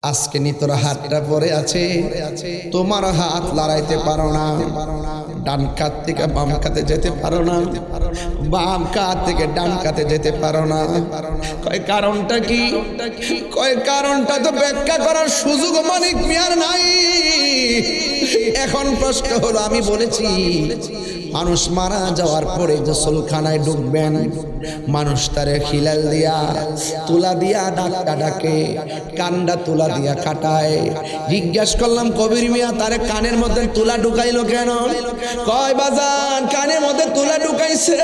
আজকে নি তোর হাতটা পরে আছে, তোমার হাত লড়াইতে পারো না, ডান কাত থেকে বাম কাতে যেতে পারো না, বাম কাত থেকে ডান কাতে যেতে পারো না। কয় কারণটা কি? কয় কারণটা তো ব্যাখ্যা করার সুযোগ মানিক মিয়ার নাই। এখন প্রশ্ন হলো, আমি বলেছি মানুষ মারা যাওয়ার পরে গোসলখানায় ঢুকবেন, মানুষ তারে খিলাল দিয়া তুলা দিয়া ডাক্কা ডাকে, কান্ডা তুলা দিয়া কাটায়। জিজ্ঞাসা করলাম কবির মিয়া তারে কানের মধ্যে তুলা ঢুকাইলো কেন? কয় বাজান কানের মধ্যে তুলা ঢুকাইছে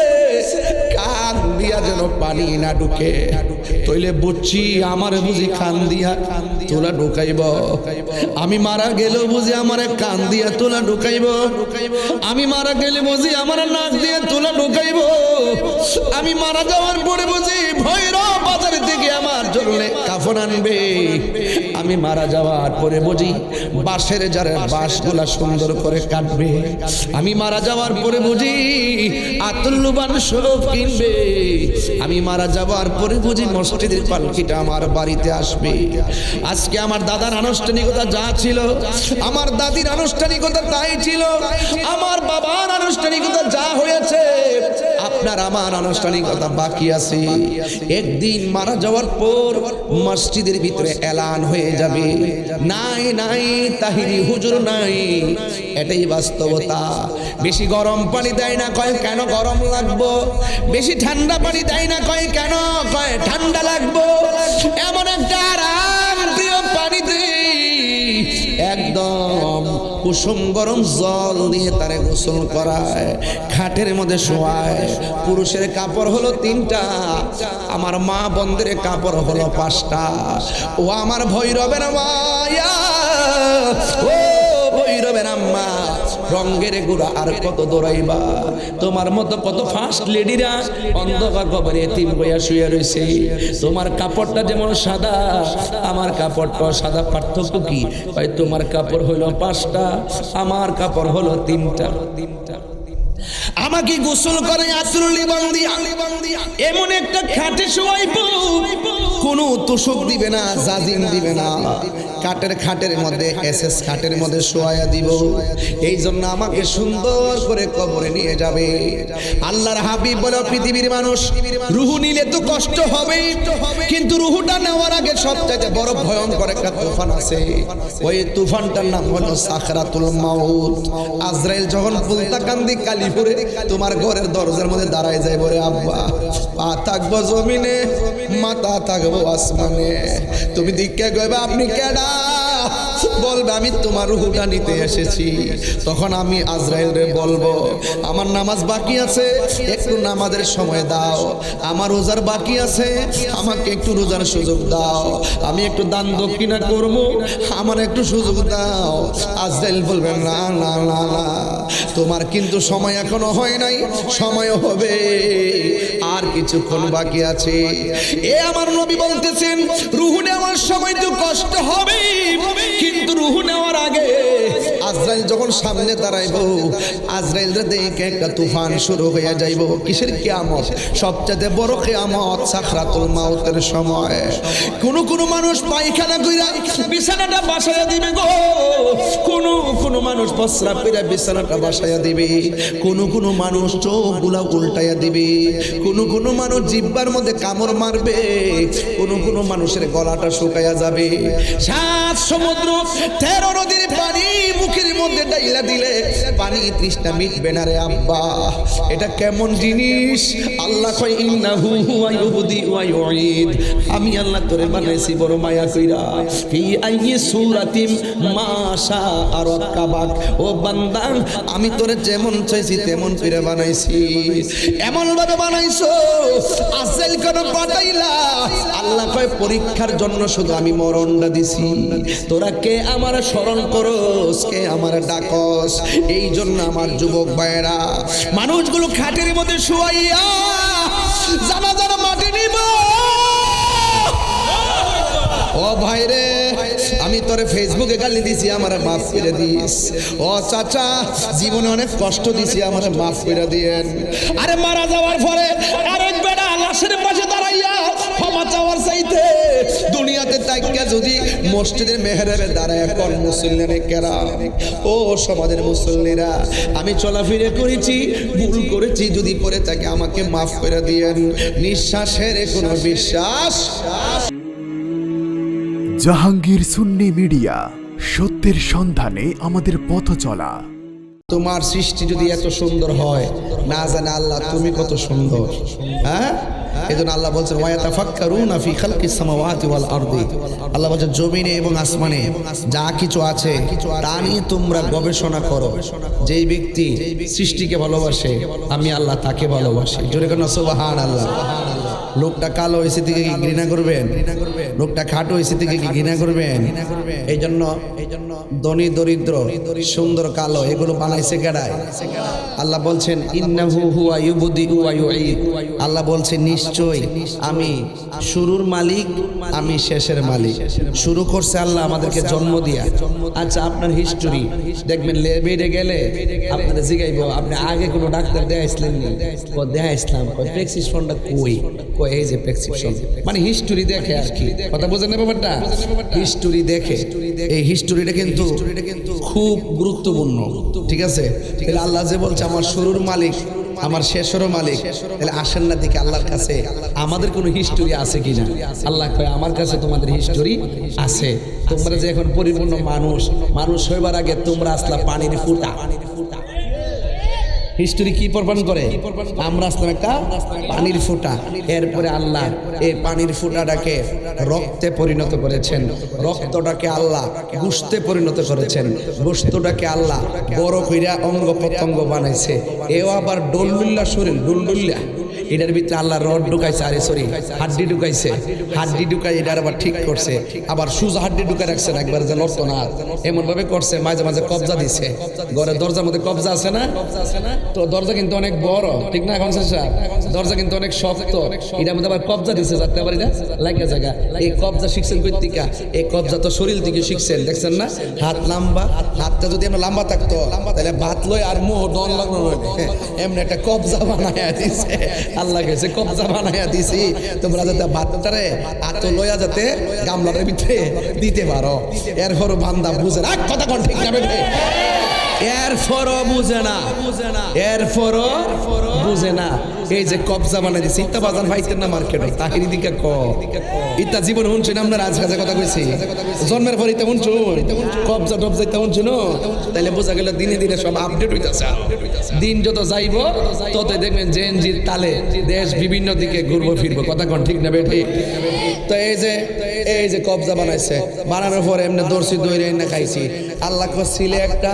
কান দিয়া যেন পানি না ঢুকে। তইলে বুঝছি আমার বুঝি কান দিয়া তুলা ঢুকাইব, আমি মারা গেলেও বুঝি আমার কান দিয়া তুলা ঢুকাইব, আমি মারা গেলে বুঝি আমার নাক দিয়ে তুলা ঢুকাইব, আমি মারা যাওয়ার পরে বুঝি ভৈরব বাজার থেকে আমার জন্য কাফন আনবে, আমি মারা যাওয়ার পরে বুঝি বাঁশের যারা বাঁশগুলা সুন্দর করে কাটবে, আমি মারা যাওয়ার পরে বুঝি আতুল্লুবান সব কিনবে, আমি মারা যাওয়ার পরে বুঝি মসজিদের পালকিটা আমার বাড়িতে আসবে। আজকে আমার দাদার আনুষ্ঠানিকতা যা ছিল, আমার দাদির আনুষ্ঠানিকতা তাই ছিল, আমার বাবার আনুষ্ঠানিকতা যা হয়েছে, আপনার আমার আনুষ্ঠানিকতা বাকি আছে। একদিন মারা যাওয়ার পর মসজিদের ভিতরে এলান হয়ে যাবে, নাই নাই তাহিরি হুজুর নাই। এটাই বাস্তবতা। বেশি গরম পানি দেয় না, কয় কেন গরম লাগবো? বেশি ঠান্ডা পানি দেয় না, কয় কেন? কয় ঠান্ডা লাগবো। এমন একটা আরাম প্রিয় পানিতে একদম কুসুম গরম জল দিয়ে তারে গোসল করায়, খাটের মধ্যে শোয়ায়। পুরুষের কাপড় হলো 3টা, আমার মা বন্ধের কাপড় হলো 5টা। ও আমার ভৈরবের মায়া, ও ভৈরবের আম্মা, রঙ্গের গুড়া আর কত দৌড়াইবা? তোমার মতো কত ফার্স্ট লেডিরা অন্ধকার কবরে এতিম হইয়া শুয়ে রয়েছে। তোমার কাপড়টা যেমন সাদা, আমার কাপড়টা সাদা। পার্থক্য কি? ভাই তোমার কাপড় হলো 5টা, আমার কাপড় হলো 3টা। আমাকে গোসল করে আতরুলি বান্দিয়া এমন একটা খাটে শোয়াইবো, কোনো তোষক দিবে না, জাজিম দিবে না, খাটের মধ্যে এসএস খাটের মধ্যে শোয়া দিব। এই জন্য আমাকে সুন্দর করে কবরে নিয়ে যাবে। আল্লাহর হাবিব বলে, পৃথিবীর মানুষ রুহু নিলে তো কষ্ট হবেই, কিন্তু রুহুটা নেওয়ার আগে সবচেয়ে বড় ভয়ঙ্কর একটা তুফান আছে। ওই তুফানটার নাম হলো সাকরাতুল মাউত। আজরাইল যখন পুলতাকান্দি কালীপুরে তোমার ঘরের দরজার মধ্যে দাঁড়ায় যায়, বলে আব্বা পা থাকবো জমিনে, মাথা থাকবো আসমানে, তুমি দীক্ষা কইবা আপনি কেডা? বলবে আমি তোমার রুহুটা নিতে এসেছি। তখন আমি আজরাইল রে বলবো, আমার নামাজ বাকি আছে, একটু নামাজের সময় দাও, আমার রোজার বাকি আছে, আমাকে একটু রোজার সুযোগ দাও, আমি একটু দান দক্ষিণা করবো, আমার একটু সুযোগ দাও। আজরাইল বলবে না না না না, তোমার কিন্তু সময় এখনো হয় নাই, সময় হবে, আর কিছুক্ষণ বাকি আছে। এ আমার নবী বলতেছেন, রুহু নেওয়ার সময় তো কষ্ট হবে, কিন্তু রুহু নেওয়ার আগে আজরাইল যখন সামনে দাঁড়াইব, আজরাইলরে দেখে একটা তুফান শুরু হয়ে যাইব। কিসের কিয়ামত? সবচেয়ে বড় কিয়ামত সাকরাতুল মাউতের সময়। কোন মানুষ পায়খানা কইরা বিছানাটা বাসায়া দিবে গো, কোন মানুষ প্রস্রাব কইরা বিছানাটা বাসায়া দিবে, কোন মানুষ চোখগুলা উল্টাইয়া দিবে, কোন মানুষ জিহ্বার মধ্যে কামড় মারবে, কোন মানুষের গলাটা শুকাইয়া যাবে। 7 সমুদ্র 13 নদীর পানি মুখের মধ্যে ডাইলা দিলে পানি তৃষ্ণা মিটবে না রে আব্বা। এটা কেমন জিনিস? আল্লাহ কয় ইন্নাহু হুয়া ইউবদি ওয়া ইউঈদ, আমি আল্লাহ তোরে বানাইছি বড় মায়া কইরা, ফি আইয়ি সূরাতিম মা শাআ রাক্কাবাক। ও বান্দা, আমি তোরে যেমন চাইছি তেমন কইরা বানাইছি, এমন ভাবে বানাইছো আজল কোন পাঠাইলা। আল্লাহ কয় পরীক্ষার জন্য শুধু আমি মরণটা দিছি, তোরা কে আমার স্মরণ করস, কে আমার ডাকস। এই জন্য আমার যুবক ভাইয়েরা, মানুষগুলো খাটের মধ্যে শুয়াইয়া জানাজার মাটি নিব। ও ভাইরে, আমি তোরে ফেসবুকে গালি দিছি, আমার মাফ করে দিস। ও চাচা, জীবনে অনেক কষ্ট দিছি, আমার মাফ করে দিয়েন। আরে মারা যাওয়ার পরে আরেক বেটা লাশের পাশে দাঁড়াইয়া ক্ষমা চাওয়ার চাইতে দুনিয়াতে তাইকা যদি মসজিদের মেহরাবে দাঁড়ায় কোন মুসল্লিনে কেরাম, ও সমাজের মুসল্লিরা, আমি চলাফেরা করেছি, ভুল করেছি, যদি পরে তাকে আমাকে মাফ করে দিয়েন। নিঃশ্বাসের কোনো বিশ্বাস। জাহাঙ্গীর সুন্নি মিডিয়া, সত্যের সন্ধানে আমাদের পথ চলা। তোমার সৃষ্টি যদি এত সুন্দর হয়, না জানে আল্লাহ তুমি কত সুন্দর। হ্যাঁ, এজন্য আল্লাহ বলছেন ওয়ায়াতাফাক্কারুনা ফি খালকিস সামাওয়াতি ওয়াল আরদি। আল্লাহ বলছেন জমিনে এবং আসমানে যা কিছু আছে তা নিয়ে তোমরা গবেষণা করো। যেই ব্যক্তি সৃষ্টিকে ভালোবাসে আমি আল্লাহ তাকে ভালোবাসি। জোরে কেন সুবহানাল্লাহ। লোকটা কালো হয়েছে থেকে কি ঘৃণা করবেন? লোকটা খাটো হয়েছে থেকে কি ঘৃণা করবেন? এই জন্য ধনী দরিদ্র সুন্দর কালো এগুলো বানাইছে কেডায়? আল্লাহ বলছেন ইন্নাহু হুয়া ইউবদিউ ওয়া ইউঈদ। আল্লাহ বলছেন নিশ্চয় আমি শুরুর মালিক, আমি শেষের মালিক। শুরু করছে আল্লাহ আমাদেরকে জন্ম দিয়া। আচ্ছা, আপনার হিস্টোরি দেখবেন, বেডে গেলে আপনারা জিগাইব আপনি আগে কোনো ডাক্তার দেখাইছিলেন নি? দেখাইছিলাম। প্রেসক্রিপশনটা কই? এই যে প্রেসক্রিপশন, মানে হিস্টোরি দেখে আর কি। কথা বোঝেন না ব্যাপারটা? হিস্টোরি দেখে। এই হিস্টোরিটা কিন্তু খুব গুরুত্বপূর্ণ, ঠিক আছে? তাহলে আল্লাহ যে বলছে আমার শুরুর মালিক, আমার শেষেরও মালিক, তাহলে আসেন না দেখি আল্লাহর কাছে আমাদের কোনো হিস্টোরি আছে কিনা। আল্লাহ কয় আমার কাছে তোমাদের হিস্টোরি আছে। তোমরা যে এখন পরিপূর্ণ মানুষ হইবার আগে তোমরা আসলা পানির ফুটা। হিস্টোরি কি প্রমাণ করে? আমরা আসলাম একটা পানির ফুটা। এরপরে আল্লাহ এই পানির ফুটাটাকে রক্তে পরিণত করেছেন, রক্তটাকে আল্লাহ গোশতে পরিণত করেছেন, গোশতটাকে আল্লাহ বড় কইরা অঙ্গ প্রত্যঙ্গ বানাইছে। এও আবার ডলডুল্লা শরীর, ডুলডুল্লা, এটার ভিতরে আল্লাহ রড ঢুকাইছে, হাড্ডি ঢুকাইছে, হাড্ডি ঢুকাই এটার আবার ঠিক করছে, আবার সুজা হাড্ডি ঢুকাই রাখছেন, একবার যে লড়তো না এমন ভাবে করছে। মাঝে মাঝে কবজা দিছে, ঘরের দরজার মধ্যে কবজা আছে না? তো দরজা কিন্তু অনেক বড়, ঠিক না? এখন দরজা কিন্তু অনেক শক্ত, এটার মধ্যে আবার কবজা দিছে যাতে আবার এটা লাগা জায়গা। এই কবজা শিখছেন কই থেকে? এই কবজা তো শরীর থেকে শিখছেন, দেখছেন না? হাত লম্বা, হাতটা যদি আমরা লম্বা থাকতো তাহলে ভাত লই আর মোহ দন লাগলো, এমনি একটা কবজা বানায়া দিছে আল্লাহ। গেছে কবজা বানায়া দিছি তোমরা যাতে ভাতটারে আত লইয়া যাতে গামলার ভিতরে দিতে পারো। এরপরও বান্দা বুঝে না, কথা কোন ঠিক না বেঠে? এরপরও বুঝে না, এরপরও বুঝে না। এই যে কবজা বানাই দিছি, ইত্তা বাজান ভাইতেন না মার্কেটে তাহিরি দিকে ইত্তা জীবন শুনছেন আমরা রাজকাজে কথা কইছি, জন্মের পর ইত্তা শুনছুন কবজা টবজা ইত্তা শুনছুন। তাইলে বোঝা গেল দিনে দিনে সব আপডেট হইতেছে। দিন যত যাইব তত দেখবেন জেনজির তালে দেশ বিভিন্ন দিকে ঘুরবো ফিরবো। কথা কোন ঠিক না বেঠি? তো এই যে কবজা বানাইছে, বানানোর পরে এমনি দর্শি দইরে না খাইছি। আল্লাহ ছিলে একটা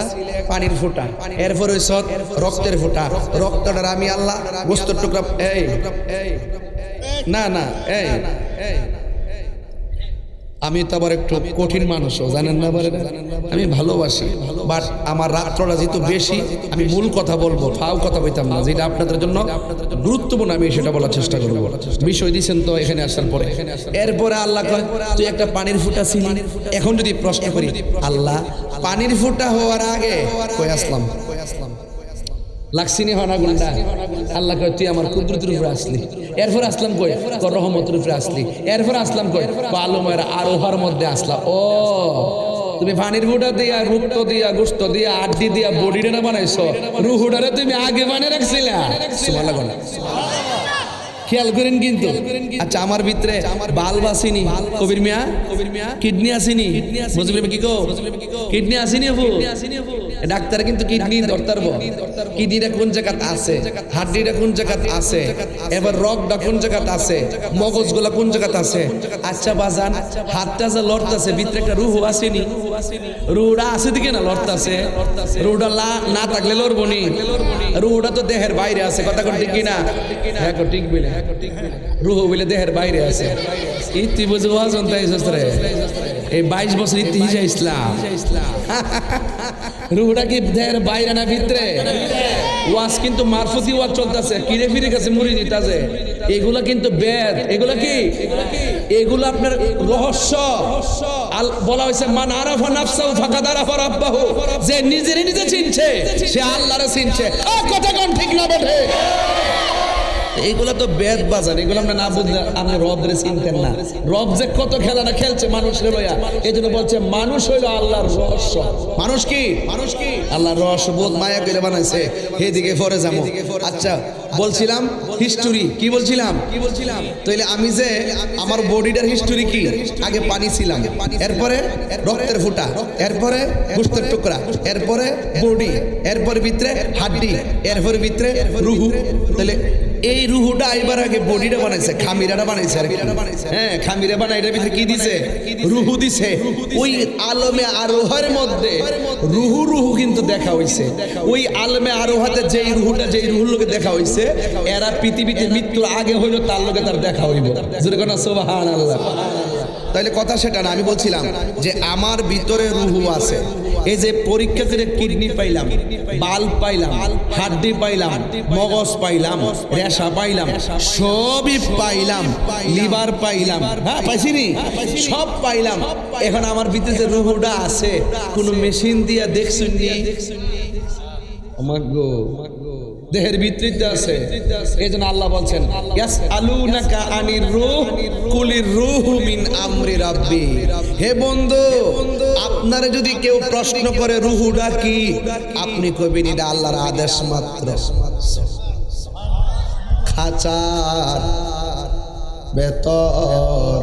পানির ফোঁটা, এরপর ওই সৎ রক্তের ফোঁটা। রক্তটার আমি আল্লাহ গোস্তের টুকরা আমি তো আবার একটু কঠিন মানুষও জানেন না, আমি ভালোবাসি, বাট আমার রাত্রটা যেহেতু বেশি আমি মূল কথা বলবো, ফাও কথা বলতাম না, যেটা আপনাদের জন্য গুরুত্বপূর্ণ আমি সেটা বলার চেষ্টা করবো। বিষয় দিচ্ছেন তো এখানে আসার পরে। এরপরে আল্লাহ কয় তুই একটা পানির ফুটা ছিলি। এখন যদি প্রশ্ন করি আল্লাহ পানির ফুটা হওয়ার আগে কই আসলাম? লাগছিনি হনা গুন্ডা? আল্লাহ কয় তুই আমার কুদরতের উপরে আসলি। এরপর আসলাম কই? রহমতের উপরে আসলি। এরপর আসলাম কই? আলমের আরোহার মধ্যে আসলাম। ও তুমি পানির ফুটা দিয়া, রুক্ত দিয়া, গোস্ত দিয়া, আড্ডি দিয়া বডিটা না বানাইছো, রুহুটারে তুমি আগে বানিয়ে রাখছিলা। সুবহানাল্লাহ, খেয়াল করেন কিন্তু। আচ্ছা, আমার ভিতরে বাল্ব আসেনি কবির মিয়া, কিডনি আসেনি, বুঝলি কি কো? কিডনি আসেনি আপু, ডাক্তার কিন্তু কিডনি ধরতে পারবো, কিডনিটা কোন জায়গাতে আছে, হাড্ডিটা কোন জায়গাতে আছে, এবার রগটা কোন জায়গাতে আছে, মগজগুলা কোন জায়গাতে আছে। আচ্ছা বাজান, হাতটা যে লড়তাছে ভিতরে একটা রুহু আসেনি? রুহুটা আছে দিকে না লড়তাছে? রুহুটা না থাকলে লড়বো নি? রুহুটা তো দেহের বাইরে আছে। কথা কোন ঠিক কিনা? হ্যাঁ ঠিক বলে, রুহু বলে দেহের বাইরে আছে। ইতি বুঝে ওয়াজন তাই সস্ত্রে এই 22 বছর ইতিহাস ইসলাম। রুহুটা কি দেহের বাইরে না ভিতরে? ওয়াজ কিন্তু মারফতি ওয়াজ চলতেছে, কিরে ফিরে গেছে মুড়ি দিতেছে। এগুলা কিন্তু বেদ, এগুলা কি? এগুলো আপনার রহস্য। বলা হয়েছে মান আরাফা নাফসাহু ফাকাদ আরাফা রাব্বাহু, যে নিজে চিনছে সে আল্লাহরে চিনছে। কথা কোন ঠিক না বটে? এইগুলো তো বেদ বাজার, এগুলো আমরা না বুঝলে আপনি রব রে চিনতেন না। রব যে কত খেলাটা খেলছে মানুষের লইয়া, এই জন্য বলছে মানুষ হইল আল্লাহর রহস্য। মানুষ কি আল্লাহর রহস্য, বোধ মায়া করে বানাইছে। এদিকে পরে যাবো। আচ্ছা বলছিলাম হিস্টোরি, কি বলছিলাম তাইলে আমি যে আমার বডিটার হিস্টোরি কি, আগে পানি ছিলাম, এরপরে রক্তের ফুটা, এরপরে গোশতের টুকরা, এরপরে বডি, এরপরে ভিতরে হাড্ডি, এরপরে ভিতরে রুহু। তাহলে এই রুহুটা আইবার আগে বডিটা বানাইছে, খামিরাটা বানাইছে আর কি। হ্যাঁ, খামিরা বানাই এটার ভিতরে কি দিছে, রুহু দিছে। ওই আলমে আরোহের মধ্যে রুহু কিন্তু দেখা হইছে। ওই আলমে আরোহাতে যেই রুহুর লোকে দেখা হইছে, এরা পৃথিবীতে মৃত্যুর আগে হইলো তার লোকে তার দেখা হইব। যেরকম সুবহানাল্লাহ। তাইলে কথা সেটা না, আমি বলছিলাম যে আমার ভিতরে রুহু আছে। এই যে পরীক্ষা করে কিডনি পাইলাম, বাল পাইলাম, হাড্ডি পাইলাম, মগজ পাইলাম, রেশা পাইলাম, সবই পাইলাম, লিভার পাইলাম, হ্যাঁ পাইছি নি, সব পাইলাম। এখন আমার ভিতরে যে রুহুটা আছে, কোন মেশিন দিয়া দেখছুন নি? আমাগো দেহের ভিতরে আছে। এই জন্য আল্লাহ বলছেন ইয়াসআলুনাকা আনির রূহ কুলির রূহু মিন আমরি রাব্বি। হে বন্ধু, আপনারে যদি কেউ প্রশ্ন করে রুহুটা কি, আপনি কইবেন এটা আল্লাহর আদেশ মাত্র। খাঁচার ভেতর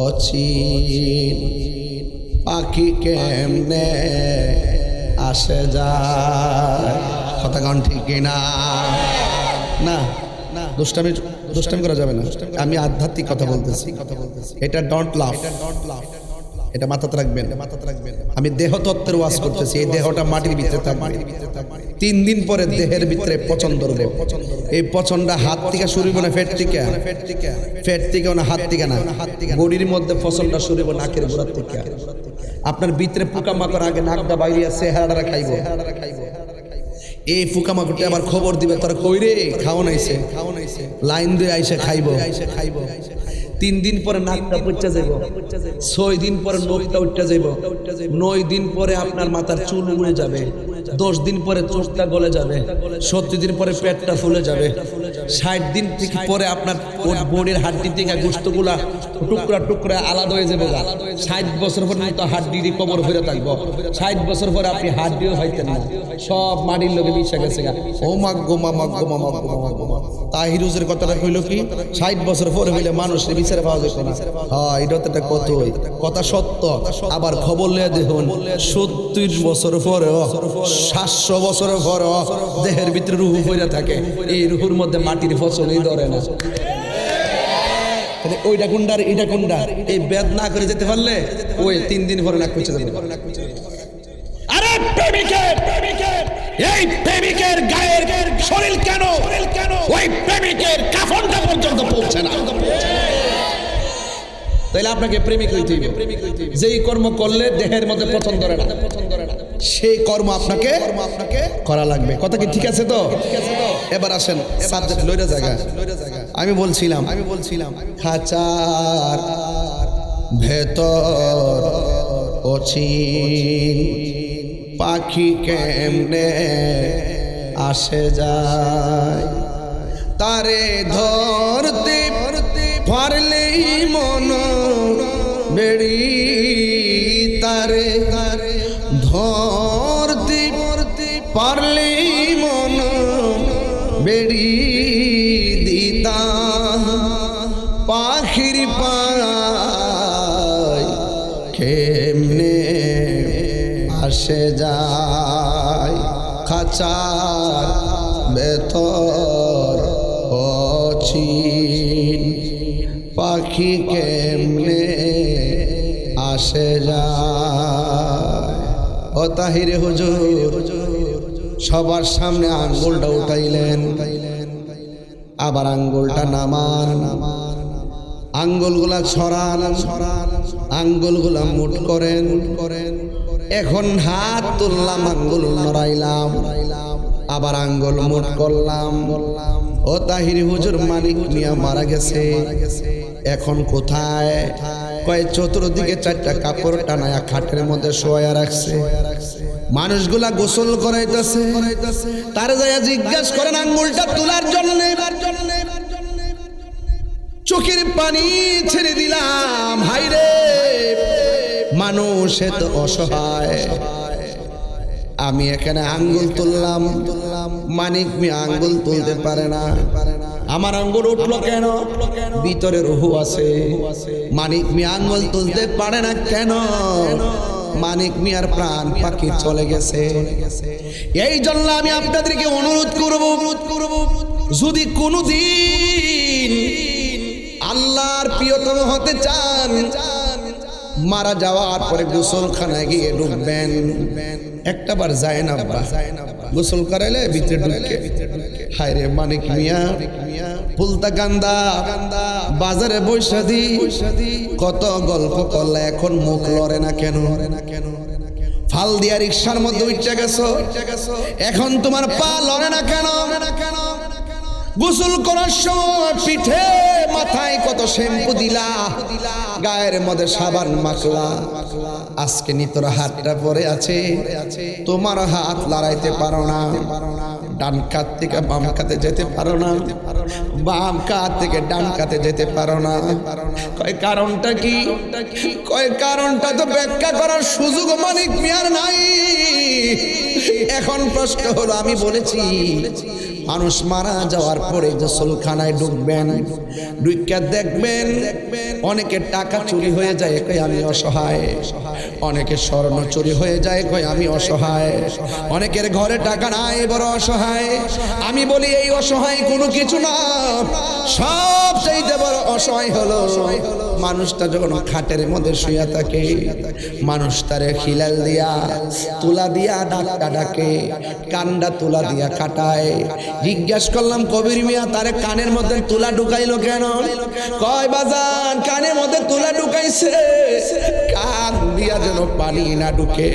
অচিন পাখি কেমনে আসে যায়। কথা গান ঠিক কিনা? না দুষ্টামি করা যাবে না। আমি আধ্যাত্মিক কথা বলতেছি। এটা ডোন্ট লাফ, এটা মাথাতে রাখবেন। আমি দেহতত্ত্বের ওয়াজ করতেছি। এই দেহটা মাটির ভিতরে থাকবে, 3 দিন পরে দেহের ভিতরে পচন ধরবে। এই পচনটা হাত থেকে শুরু হবে না পেট থেকে না হাত থেকে না, বডির মধ্যে পচনটা শুরু হবে নাকের গোড়ার থেকে। আপনার ভিতরে পোকামাকড় আগে নাকটা বাইরে চেহারাটা খাইব। এই পোকামাকড়টা আবার খবর দিবে, তোর কই রে খাও নাইছে, লাইন দিয়ে আইসে খাইব। 3 দিন পরে নাকটা পচা যাইব, 6 দিন পরে নখটা উঠা যাইব, 9 দিন পরে আপনার মাথার চুল উড়ে যাবে, 10 দিন পরে চোখটা গলে যাবে, 70 দিন পরে পেটটা ফুলে যাবে, 60 দিন থেকে পরে আপনার বডির হাড্ডি থেকে গোশতগুলা টুকরা আলাদা হয়ে যাবে। 60 বছর পর্যন্ত হাড্ডির কবর হয়ে থাকবো। 60 বছর পরে আপনি হাড্ডিও হইতেন না, সব মাটির লোকে মিশে গেছে। ও মাগো মামা তাহিরুজের কথাটা কইল কি, 60 বছর পরে হইলে মানুষের বিচারে পাওয়া যেত না। হ্যাঁ, এটা তো একটা কথা সত্য। আবার খবর লিয়ে দেখুন, 70 বছর পরে 700 বছর পরে দেহের ভিতরে রুহু পড়ে থাকে। এই রুহুর মধ্যে মাটির ফসলই ধরে না। ওইটা কোনটার এটা কোনটার, এই বেদ না করে যেতে পারলে ওই 3 দিন পরে নাক পচে যাবে। আরে এই প্রেমিকের গায়ের শরীর কেন ওই প্রেমিকের কাফনটা পর্যন্ত পৌঁছে না? তাইলে আপনাকে প্রেমিক হইতে হইবে। যেই কর্ম করলে দেহের মধ্যে পছন্দ ধরে না, সেই কর্ম আপনাকে করা লাগবে। কথা কি ঠিক আছে তো? এবার আসেন সাবজেক্ট লইরা জায়গা। আমি বলছিলাম খাঁচার ভেতর অচিন পাখি কেমনে আসে যায়, তারে ধরতে পারলেই মন বেড়ি, তারে ধরতে পারলেই মন বেড়ি দিতা পাখির পায় কেমনে আসে যায়, খাঁচার ভেতর অচিন পাখি কেমনে আসে যায়। ও তাহিরে হুজুর সবার সামনে আঙ্গুলটা উঠাইলেন, আবার আঙ্গুলটা নামান, আঙ্গুলগুলা ছড়ান, আঙ্গুলগুলা মুঠ করেন। এখন হাত তুললাম, আঙ্গুল নড়াইলাম, আবার আঙ্গুল মুঠ করলাম। ও তাহির হুজুর মালিক মিয়া মারা গেছে, এখন কোথায়? কয় চতুর্দিকে চারটা কাপড় টানায়া খাটের মধ্যে শোয়া রাখছে। মানুষগুলা গোসল করাইতেছে, তার যাইয়া জিজ্ঞাসা করেন আঙ্গুলটা তোলার জন্য। চোখের পানি ছেড়ে দিলাম, হাইরে মানুষ এত অসহায়। আমি এখানে আঙ্গুল তুললাম, মানিক মিয়া আঙ্গুল তুলতে পারে না। আমার আঙ্গুল উঠলো কেন? ভিতরে রুহু আছে। মানিক মিয়া আঙ্গুল তুলতে পারে না কেন? মানিক মিয়ার প্রাণ পাখি চলে গেছে। এই জন্য আমি আপনাদেরকে অনুরোধ করব, যদি কোনোদিন আল্লাহর প্রিয়তম হতে চান, মারা যাওয়ার পরে গোসলখানায় গিয়ে ঢুকবেন। একটাবার যায় না গোসল করাইলে ভিতরে ঢুকে, হায় রে মানিক মিয়া ফুলতা কান্দা বাজারে বৈশাদি কত গল্প করলে, এখন মুখ লড়ে না কেন? ফাল দিয়া রিক্সার মধ্যে উঠে গেছো, এখন তোমার পা লড়ে না কেন? গোসল করার সময় পিঠে মাথায় কত শ্যাম্পু দিলা, গায়ের মধ্যে সাবান মাখলা, আজকে নি তোর হাতটা পরে আছে, তোমার হাত লড়াইতে পারো না। ডান কাত থেকে বাম কাতে যেতে পারো না, বাম কাত থেকে ডান কাতে যেতে পারো না। কয় কারণটা কি? কয় কারণটা তো ব্যাখ্যা করার সুযোগ মানিক মিয়ার নাই। এখন প্রশ্ন হলো, আমি বলেছি মানুষ মারা যাওয়ার পরে গোসলখানায় ঢুকবেন, ঢুকে দেখবেন অনেকের টাকা চুরি হয়ে যায়, কই আমি অসহায়। অনেকের স্বর্ণ চুরি হয়ে যায়, কই আমি অসহায়। অনেকের ঘরে টাকা নাই, বড় অসহায়। আমি বলি এই অসহায় কোনো কিছু না, সব চাইতে বড় অসহায় হলো মানুষটা যখন খাটের মধ্যে শুয়ে থাকে, মানুষ তারে খিলাল দিয়া তুলা দিয়া ডাক্কা ডাকে, কান্ডা তুলা দিয়া কাটায়। জিজ্ঞাসা করলাম কবির মিয়া তারে কানের মধ্যে তুলা ঢুকাইলো কেন? কয় বাজান কানের মধ্যে তুলা ঢুকাইছে কান দিয়া যেন পানি না ঢুকে,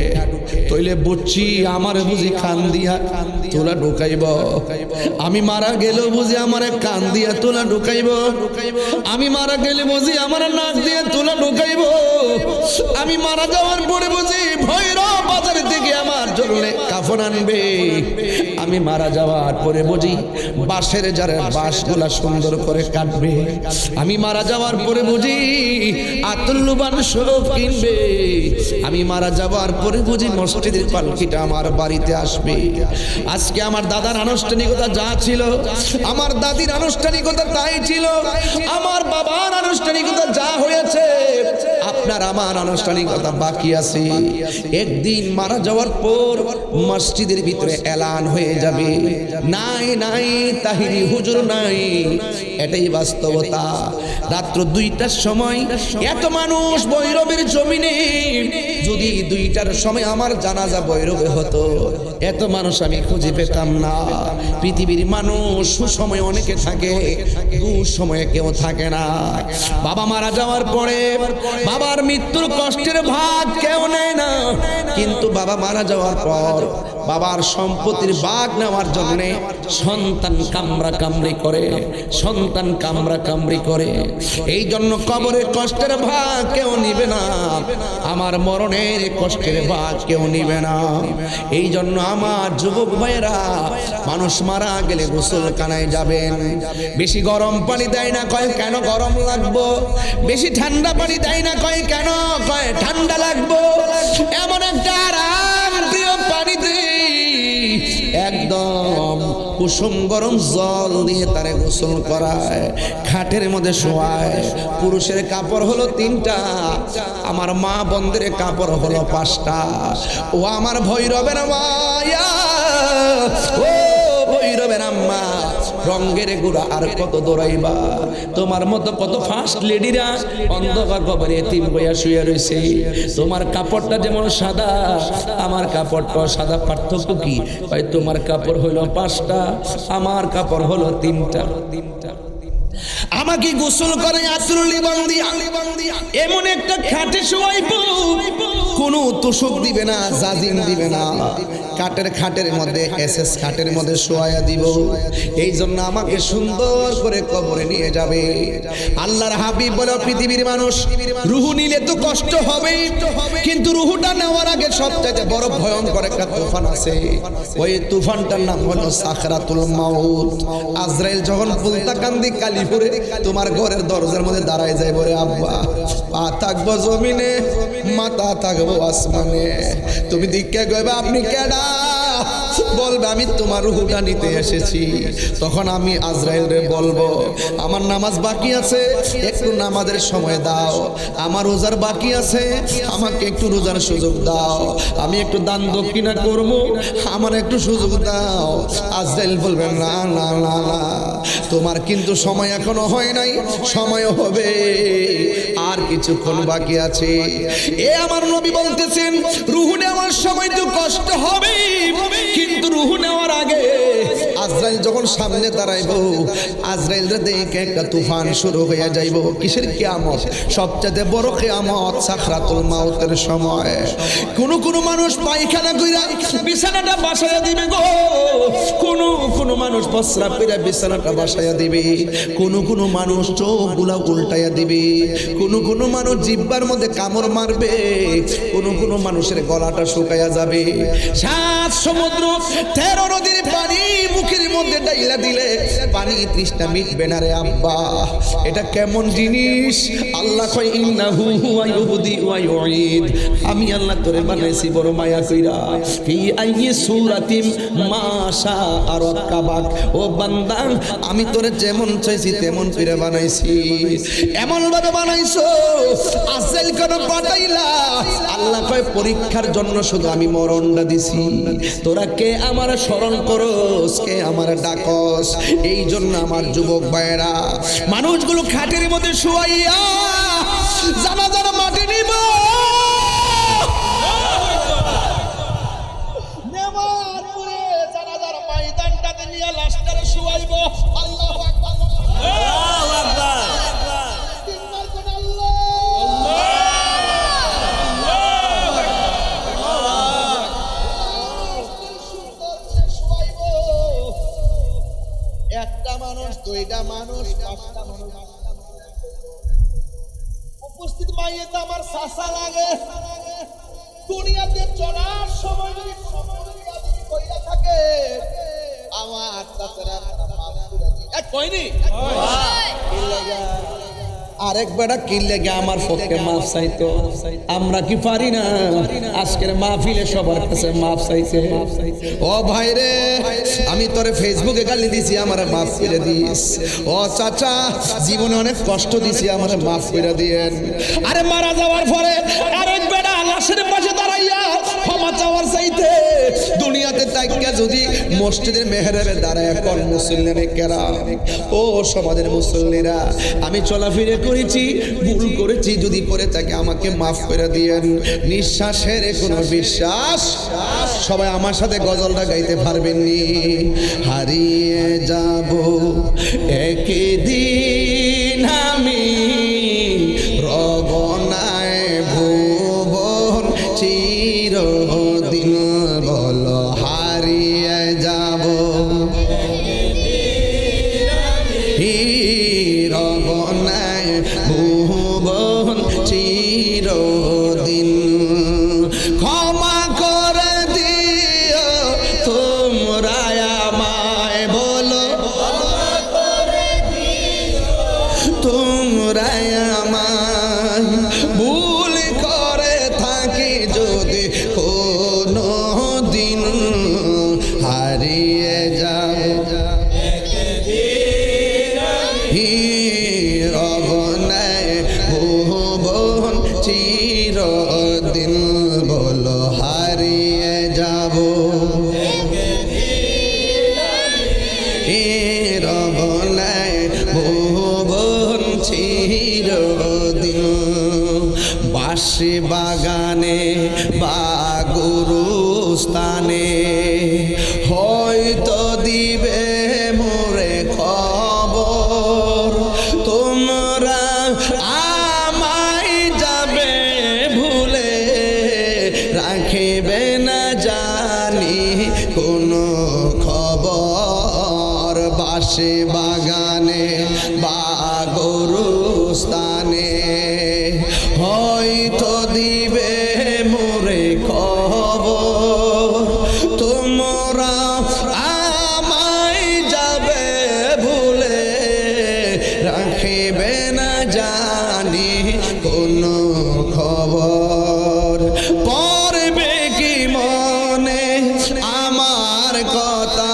তইলে বুঝছি আমার বুঝি কান দিয়া তুলা ঢুকাইব। আমি মারা গেলেও বুঝি আমার কান দিয়া তুলা ঢুকাইব, আমি মারা গেলে বুঝি আমার নাক দিয়ে তুলা ঢুকাইব, আমি মারা যাওয়ার পরে বুঝি ভৈরব বাজার থেকে আমার জন্য কাফন আনবে, আমি মারা যাওয়ার পরে বুঝি বাঁশের যারা বাঁশগুলা সুন্দর করে কাটবে, আমি মারা যাওয়ার পরে বুঝি আতুল্লুবান সব কিনবে, আমি মারা যাওয়ার পরে বুঝি মসজিদের পালকিটা আমার বাড়িতে আসবে। আজকে আমার দাদার আনুষ্ঠানিকতা যা ছিল, আমার দাদির আনুষ্ঠানিকতা তাই ছিল, আমার বাবার আনুষ্ঠানিকতা যা হয়েছে, আপনার আমার আনুষ্ঠানিকতা বাকি আছে। একদিন মারা যাওয়ার পর মসজিদের ভিতরে এলান হয়ে যাবে, নাই নাই তাহিরি হুজুর নাই। এটাই বাস্তবতা। রাত্র 2টার সময় এত মানুষ ভৈরবের জমিনে, যদি 2টার সময় আমার জানাজা ভৈরবে হতো, এত মানুষ আমি খুঁজে পেতাম না। পৃথিবীর মানুষ সুসময় অনেকে থাকে, দুঃসময়ে কেউ থাকে না। বাবা মারা যাওয়ার পরে বাবার মৃত্যুর কষ্টের ভাগ কেউ নেয় না, কিন্তু বাবা মারা যাওয়ার পর বাবার সম্পত্তির ভাগ নেওয়ার জন্য সন্তান কামড়া কামড়ি করে, সন্তান কামড়া কামড়ি করে। এই জন্য কবরের কষ্টের ভাগ কেউ নিবে না, আমার মরণের কষ্টের ভাগ কেউ নিবে না। এই জন্য আমার যুবক ভাইয়েরা, মানুষ মারা গেলে গোসলখানায় যাবেন। বেশি গরম পানি দেয় না, কয় কেন গরম লাগবো? বেশি ঠান্ডা পানি দেয় না, কয় কেন? কয় ঠান্ডা লাগবো। এমন একটা আরাম প্রিয় পানি দেই, একদম কুসুম গরম জল দিয়ে তারে গোসল করায়, খাটের মধ্যে শোয়ায়। পুরুষের কাপড় হলো 3টা, আমার মা বোনদের কাপড় হলো 5টা। ও আমার ভৈরবের মায়া, ও ভৈরবের আম্মা, রঙ্গের গুড়া আর কত দৌড়াইবা? তোমার মতো কত ফার্স্ট লেডিরা অন্ধকার কবরে এতিম বইয়া শুয়ে রয়েছে। তোমার কাপড়টা যেমন সাদা, আমার কাপড়টা সাদা, পার্থক্য কি? ভাই তোমার কাপড় হলো 5টা, আমার কাপড় হলো 3টা। আমাকে গোসল করে আতরুলি বান্দিয়া এমন একটা খাটে শোয়াইব, কোনো তোষক দিবে না, জাজিম দিবে না, খাটের মধ্যে এসএস খাটের মধ্যে শোয়া দিব। এই জন্য আমাকে সুন্দর করে কবরে নিয়ে যাবে। আল্লাহর হাবিব বলে, পৃথিবীর মানুষ রুহু নিলে তো কষ্ট হবেই, কিন্তু রুহুটা নেওয়ার আগে সবচেয়ে বড় ভয়ঙ্কর একটা তুফান আছে। ওই তুফানটার নাম হলো সাকরাতুল মাউত। আজরাইল যখন পুলতাকান্দি কালীপুরে তোমার ঘরের দরজার মধ্যে দাঁড়ায় যায়, বলে আব্বা পা থাকবো জমিনে, মাথা থাকবো আসমানে, তুমি দীক্ষা কইবা আপনি কেডা? বলবে আমি তোমার রুহুটা নিতে এসেছি। তখন আমি আজরাইলরে বলবো, আমার নামাজ বাকি আছে, একটু নামাজের সময় দাও। আমার রোজার বাকি আছে, আমাকে একটু রোজার সুযোগ দাও। আমি একটু দান দক্ষিণা করবো, আমার একটু সুযোগ দাও। আজরাইল বলবে, না না না না, তোমার কিন্তু সময় এখনো হয় নাই, সময় হবে, আর কিছুক্ষণ বাকি আছে। এ আমার নবী বলতেছেন, রুহু নেওয়ার সময় তো কষ্ট হবে, কিন্তু রুহু নেওয়ার আগে আজরাইল যখন সামনে দাঁড়াইব, আজরাইলরে দেখে একটা তুফান শুরু হয়ে যাইব। কিসের কিয়ামত? সবচেয়ে বড় কিয়ামত সাকরাতুল মাউতের সময়। কোন মানুষ পায়খানা কইরা বিছানাটা বাসায়া দিবে গো, কোন মানুষ প্রস্রাব কইরা বিছানাটা বাসায়া দিবে, কোন মানুষ চোখগুলা উল্টাইয়া দিবে, কোন মানুষ জিহ্বার মধ্যে কামড় মারবে, কোন মানুষের গলাটা শুকাইয়া যাবে। 7 সমুদ্র 13 নদীর পানি মুখের মধ্যে ডাইলা দিলে পানি তৃষ্ণা মিটবে না রে আব্বা। এটা কেমন জিনিস? আল্লাহ কয়, ইন্নাহু হুয়া ইউবদি ওয়া ইউঈদ। আমি আল্লাহ তোরে বানাইছি বড় মায়া কইরা, ফি আইয়ি সূরাতিম মা শাআ রাক্কাবাক। ও বান্দা, আমি তোরে যেমন চাইছি তেমন কইরা বানাইছি, এমন ভাবে বানাইছো আজরাইল কেন পাঠাইলা? আল্লাহ কয়, পরীক্ষার জন্য শুধু আমি মরণটা দিছি। তোরা কে আমার স্মরণ করস, কে আমার ডাকস। এই জন্য আমার যুবক ভাইয়েরা, মানুষগুলো খাটের মধ্যে শুয়াইয়া জানাজার মাটি নিব, নেওয়ার পরে জানাজার ময়দানটাতে নিয়ে লাশটারে শুয়াইব। আল্লাহু আকবার, আল্লাহু আকবার, তিনবার করে আল্লাহ। একটা মানুষ, দুইটা মানুষ, 5টা মানুষ উপস্থিত। মাইয়েতে আমার চাচা লাগে। দুনিয়াতে চলার সময় যদি কইরা থাকে, আমার চাচারা কইনি আরেক বেটা কিনলে গে আমার পক্ষে মাফ চাইতো। আমরা কি পারি না আজকের মাহফিলে সবার কাছে মাফ চাইছে? ও ভাই রে, আমি তোরে ফেসবুকে গালি দিছি, আমার মাফ করে দিস। ও চাচা, জীবনে অনেক কষ্ট দিছি, আমার মাফ করে দিয়েন। আরে মারা যাওয়ার পরে আরেক বেটা লাশের পাশে দাঁড়াইয়া ক্ষমা চাওয়ার চাইতে, দুনিয়াতে তাইকা যদি মসজিদের মেহরাবে দাঁড়ায় কোন মুসল্লিনে কেরাম, ও সমাজের মুসল্লিরা, আমি চলাফিরে করেছি, ভুল করেছি, যদি করে থাকে আমাকে মাফ করে দিয়েন। নিঃশ্বাসের কোনো বিশ্বাস। সবাই আমার সাথে গজলটা গাইতে পারবেননি? হারিয়ে যাব একদিন আমি রবনায় ভুবন চিরদিন, বলো হারিয়ে যাব রবনায় ভুবন চিরদিন। ক্ষমা করে দিও তোমরা আমায়, বলো তোমরা আমায়, ভুল করে থাকি যদি কোনো দিন, হারিয়ে যাও রবনায় ভুবন চিরদিন, বলো হারিয়ে যাব রবনায় ভুবন চিরদিন। বাঁশি বাগানে বা গুরুস্থানে হয়তো দিবে মোরে খবর, তোমরা আমায় যাবে ভুলে পাশে বাগানে বা গরুস্থানে হয়তো দিবে মোরে খবর তোমরা আমায় যাবে ভুলে রাখিবে না জানি কোনো খবর পড়বে কি মনে আমার কথা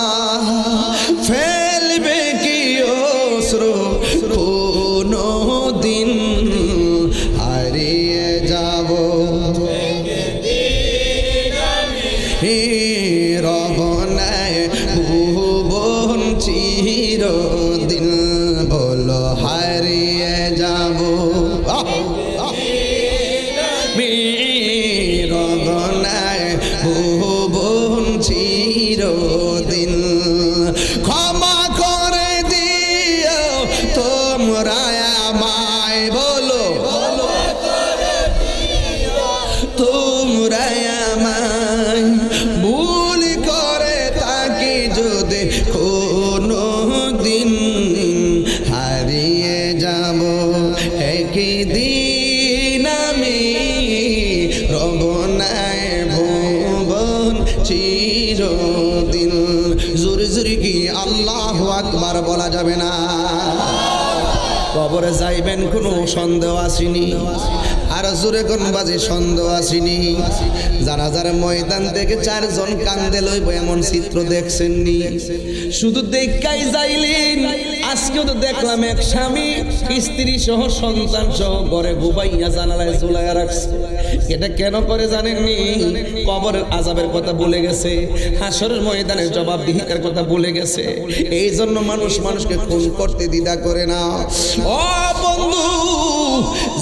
ফেলবে কি অশ্রু কোনো দিন হারিয়ে যাব রবনায় ভুবন চিরদিন বলো হারিয়ে যাব রবনায় ভুবন চিরদিন ক্ষমা করে দিও তোমরা আমায় বলো তোমরা আমায় ভুল করে থাকি যদি কোনো দিন হারিয়ে যাব একদিন আমি রবনায় ভুবন চিরদিন জোরে জোরে কি আল্লাহু আকবার বলা যাবে না কবরে যাইবেন কোনো সন্দেহ আসেনি আর জোরে কোন বাজে সন্দেহ আসেনি জানাজার ময়দান থেকে 4 জন কান্দে লইব এমন চিত্র দেখছেননি শুধু দেখাই যাইলেন আজকেও তো দেখলাম এক স্বামী স্ত্রী সহ সন্তান সহ ঘরে ঘুমাইয়া জানালায় ঝুলাইয়া রাখছে এটা কেন করে জানেননি কবরের আযাবের কথা ভুলে গেছে হাসরের ময়দানের জবাবদিহিতার কথা ভুলে গেছে এই জন্য মানুষ মানুষকে খুন করতে দ্বিধা করে না ও বন্ধু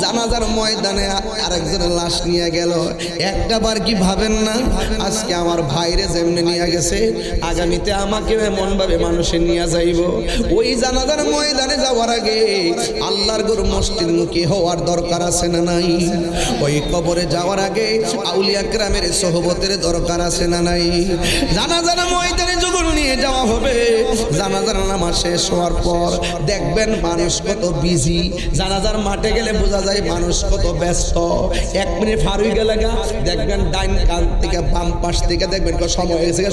জানাজার ময়দানে আরেকজনের লাশ নিয়ে গেল একটা বার কি ভাবেন না আজকে আমার ভাইরে যেমনি নিয়ে গেছে আগামীতে আমাকে এমন ভাবে মানুষে নিয়ে যাইব ওই জানাজার ময়দানে যাওয়ার আগে আল্লাহর গরু মসজিদ মুখী হওয়ার দরকার আছে না নাই ওই কবরে যাওয়ার আগে আউলিয়া কেরামের সোহবতের দরকার আছে না নাই জানাজার ময়দানে যখন নিয়ে যাওয়া হবে জানাজার নামাজ শেষ হওয়ার পর দেখবেন মানুষ কত বিজি জানাজার মাঠে গেলে বোঝা যায় মানুষ কত ব্যস্ত 1 মিনিট পার হয়ে গেলে দেখবেন ডাইন কান থেকে বাম পাশ থেকে দেখবেন সময় হয়েছে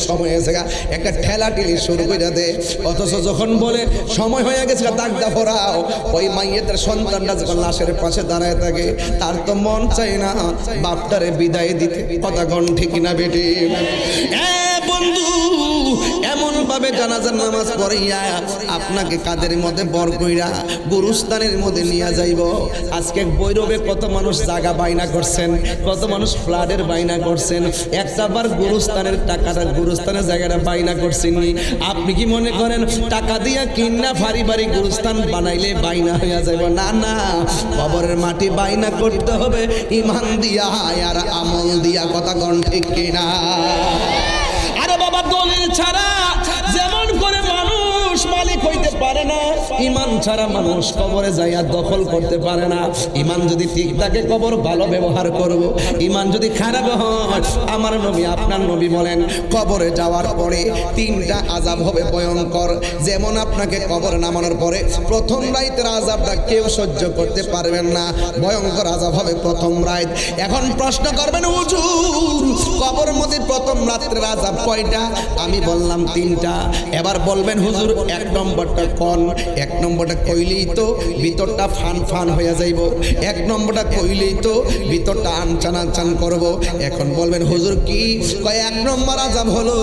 একটা ঠেলা ঠেলি শুরু করে দেয় অথচ যখন বলে সময় হয়ে গেছে দাগদা ফোরাও ওই মাইয়েদের সন্তানটা যখন লাশের পাশে দাঁড়ায় থাকে তার তো মন চাই না বাপটারে বিদায় দিতে কথা কোন ঠিক না বেটি বন্ধু এমন ভাবে জানাজার নামাজ পড়িয়া আপনাকে কাদের মধ্যে বর কইরা গুরুস্থানের মধ্যে নিয়ে যাইব আজকে বৈরবে কত মানুষ জায়গা বাইনা করছেন কত মানুষ ফ্ল্যাটের বাইনা করছেন একটাবার গুরুস্থানের টাকাটা গুরুস্থানের জায়গাটা বাইনা করছেন আপনি কি মনে করেন টাকা দিয়া কিনা পারিবারিক গুরুস্থান বানাইলে বাইনা হইয়া যাইব না না কবরের মাটি বাইনা করতে হবে ঈমান দিয়া আর আমল দিয়া কথা কোন ঠিক কিনা আরে বাবা দলিল ছাড়া যেমন করে মানুষ মালিক হইতে পারে না ঈমান ছাড়া মানুষ কবরে যাইয়া দখল করতে পারে না ঈমান যদি ঠিক থাকে কবর ভালো ব্যবহার করব ঈমান যদি খারাপ হয় আমার নবী আপনার নবী বলেন কবরে যাওয়ার পরে 3টা আযাব হবে ভয়ঙ্কর যেমন আপনাকে কবরে নামানোর পরে প্রথম রাতের আযাবটা কেউ সহ্য করতে পারবেন না ভয়ঙ্কর আযাব হবে প্রথম রাত এখন প্রশ্ন করবেন হুজুর কবরের মধ্যে প্রথম রাতের আযাব কয়টা আমি বললাম 3টা এবার বলবেন হুজুর 1 নম্বরটা কোন 1 নম্বরটা কইলেই তো ভিতরটা ফান ফান হয়ে যাইব 1 নম্বরটা কইলেই তো ভিতরটা আনচান আনচান করব এখন বলবেন হুজুর কি কয় 1 নম্বর আযাব হলো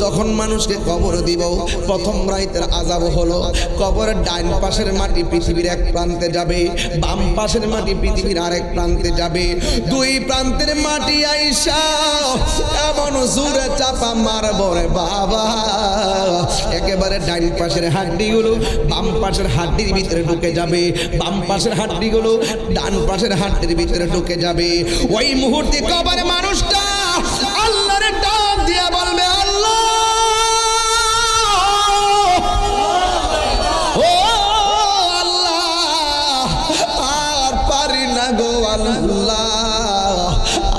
যখন মানুষকে কবর দিব প্রথম রাতের আযাব হলো কবরের ডান পাশের মাটি পৃথিবীর এক প্রান্তে যাবে বাম পাশের মাটি পৃথিবীর আরেক প্রান্তে যাবে দুই প্রান্তের মাটি আইসা এমন জোরে চাপা মারবো রে বাবা একেবারে ডান পাশের হাড্ডিগুলো বাম পাশের হাড্ডির ভিতরে ঢুকে যাবে বাম পাশের হাড্ডিগুলো ডান পাশের হাড্ডির ভিতরে ঢুকে যাবে ওই মুহূর্তে কবরে মানুষটা আল্লাহর ডাক দিয়া বলবে আল্লাহ ও আল্লাহ আর পারি না গো আল্লাহ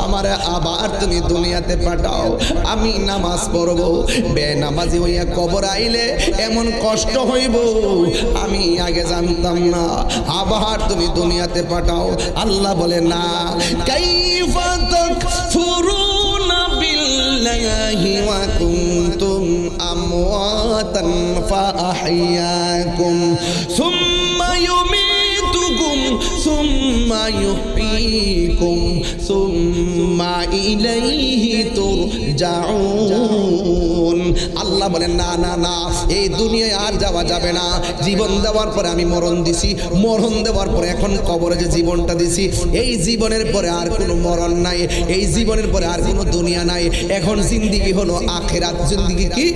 আমার পাঠায় আবার তুমি দুনিয়াতে পাঠাও, আমি নামাজ পড়বো। বেনামাজি হইয়া কবর আইলে এমন কষ্ট হইব আমি আগে জানতাম না, আবার তুমি দুনিয়াতে পাঠাও। আল্লাহ বলে না, কাইফা তাকফুরুনা বিল্লাহি ওয়া কুনতুম আমওয়াতান ফাআহইয়াকুম সুম্মা ইউমীতুকুম সুম্মা ইউহয়ীকুম সুম্মা ইলাইহি তুরজাউন। আল্লাহ বলেন না না না, এই দুনিয়ায় আর যাওয়া যাবে না। জীবন দেওয়ার পরে আমি মরণ দিছি, মরণ দেওয়ার পরে এখন কবরে যে জীবনটা দিছি, এই জীবনের পরে আর কোনো মরণ নাই, এই জীবনের পরে আর কোনো দুনিয়া নাই। এখন জিন্দিগি হলো আখিরাত। জিন্দিগি কি?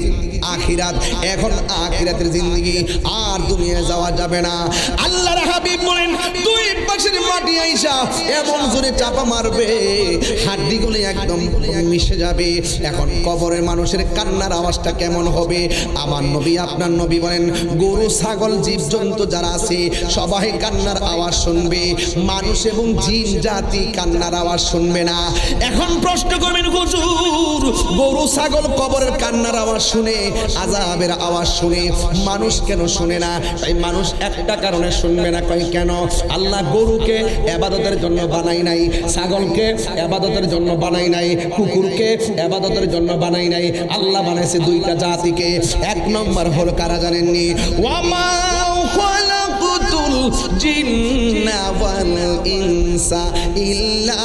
আখিরাত। এখন আখিরাতের জিন্দিগি, আর দুনিয়ায় যাওয়া যাবে না। আল্লাহর হাবিব বলেন, দুই পাশের মাটি আইসা এমন জোরে চাপা মারবে, হাড্ডিগুলো একদম মিশে যাবে। এখন কবরের মানুষের কান্নার আওয়াজটা কেমন হবে? আমার নবী, আপনার নবী বলেন, গরু ছাগল জীবজন্তু যারা আছে সবাই কান্নার আওয়াজ শুনবে, মানুষ এবং জিন জাতি কান্নার আওয়াজ শুনবে না। এখন প্রশ্ন করবেন, হুজুর গরু ছাগল কবরের কান্নার আওয়াজ শুনে, আযাবের আওয়াজ শুনে, মানুষ কেন শুনে না? তাই মানুষ একটা কারণে শুনবে না। কয় কেন? আল্লাহ গরুকে ইবাদতের জন্য বানাই নাই, ছাগলকে ইবাদতের জন্য বানাই নাই, কুকুরকে ইবাদতের জন্য বানাই নাই। আল্লাহ বানাইছে দুইটা জাতিকে। এক নম্বর হলো কারা জানেননি? ওয়ামা খালাকুতুল জিন্না ওয়াল ইনসা ইল্লা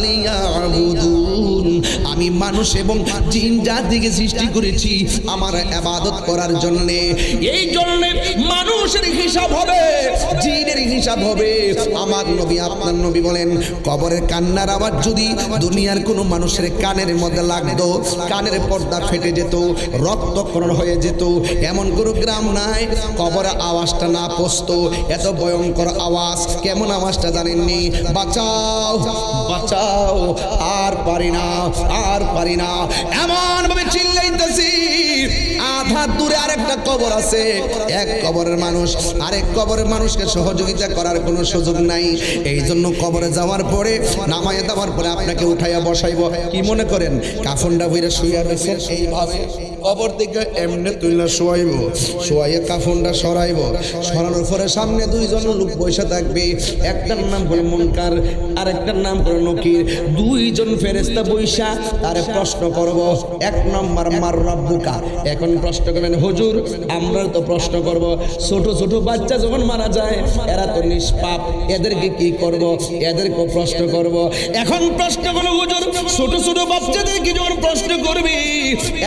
লিয়াবুদুন। আমি মানুষ এবং জিন জাতিকে সৃষ্টি করেছি আমার ইবাদত করার জন্য। এই জন্য মানুষের হিসাব হবে, জিনের হিসাব হবে। আমার নবী, আপনার নবী বলেন, কবরের কান্নার আওয়াজ যদি দুনিয়ার কোনো মানুষের কানের মধ্যে লাগতো, কানের পর্দা ফেটে যেত, রক্তক্ষরণ হয়ে যেত। এমন কোনো গ্রাম নাই কবরের আওয়াজটা না পৌঁছতো। এত ভয়ঙ্কর আওয়াজ। কেমন আওয়াজটা জানেননি? বাঁচাও বাঁচাও, আর পারি না, আর পারি না, এমন ভাবে চিল্লাইতেছি। আধা দূরে আরেকটা কবর আছে, এক কবরের মানুষ আরেক কবরের মানুষকে সহযোগিতা করার কোনো সুযোগ নাই। এই জন্য কবরে যাওয়ার পরে, নামায়ে দেওয়ার পরে আপনাকে উঠাইয়া বসাইব। কি মনে করেন কাফনটা বইরা শুইয়া রয়েছে এইভাবে? কবর থেকে এমনি তুইলা শোয়াইব, শোয়াইয়া কাফনটা সরাইব, সরানোর পরে সামনে দুইজন লোক বসে থাকবে। একটার নাম হলো মুনকার, আরেকটার নাম হলো নকির। দুইজন ফেরেশতা বইসা তারে প্রশ্ন করব। এক নম্বর, মার রাব্বুকা। এখন প্রশ্ন করবেন, হুজুর আমরা তো প্রশ্ন করব, ছোট ছোট বাচ্চা যখন মারা যায় এরা তো নিষ্পাপ, এদেরকে কি করব? এদেরকে প্রশ্ন করব। এখন প্রশ্ন করব, হুজুর ছোট ছোট বাচ্চাদেরকে যখন প্রশ্ন করবি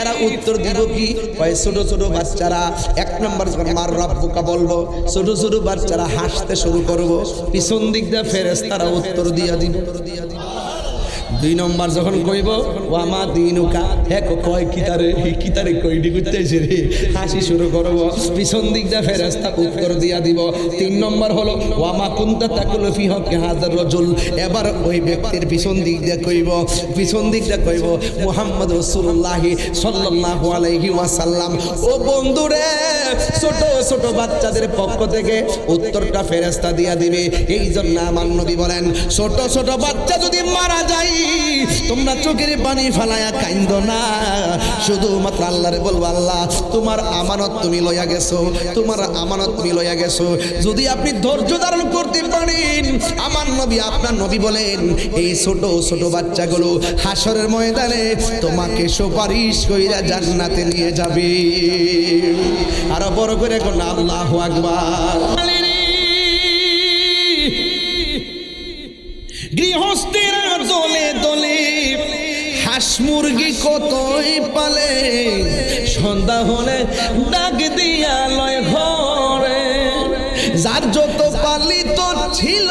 এরা উত্তর দিব কি? কয় ছোট ছোট বাচ্চারা, এক নম্বর যখন মার রাব্বুকা বলবো, ছোট ছোট বাচ্চারা হাসতে শুরু করব, পিছন দিক দিয়ে ফেরেশতারা উত্তর দিয়া দিব। দুই নম্বর যখন কইব, ওয়ামা দিনুকা, হ্যাঁ কয় কিতারে কইডি করতেছে রে, হাসি শুরু করব, পিছন দিক দিয়ে ফেরেশতা উত্তর দিয়া দিব। তিন নম্বর হলো ওয়ামা কুনতা তাকুলু ফি হক্কি হাযার রাজুল। এবার ওই ব্যক্তির পিছন দিক দিয়ে কইব, পিছন দিক দিয়ে কইব, মুহাম্মদ রাসূলুল্লাহ সাল্লাল্লাহু আলাইহি ওয়াসাল্লাম। ও বন্ধুরে, ছোট ছোট বাচ্চাদের পক্ষ থেকে উত্তরটা ফেরেশতা দিয়া দিবে। এই জন্য আমার নবী বলেন, ছোট ছোট বাচ্চা যদি মারা যায় তোমরা চোখের পানি ফালায়া কাইন্দো না, শুধুমাত্র আল্লাহরে বলবো, আল্লাহ তোমার আমানত তুমি লইয়া গেছো, তোমার আমানত তুমি লইয়া গেছো। যদি আপনি ধৈর্য ধারণ করতে পারেন, আমার নবী, আপনার নবী বলেন, এই ছোট ছোট বাচ্চাগুলো হাসরের ময়দানে তোমাকে সুপারিশ কইরা জান্নাতে নিয়ে যাবে। আরো বড় করে কোন আল্লাহু আকবার। গৃহস্থেরা দলে দলে হাঁস মুরগি কতই পালে, সন্ধ্যা হলে ডাক দিয়া লয় ঘরে। যার যত পালিত ছিল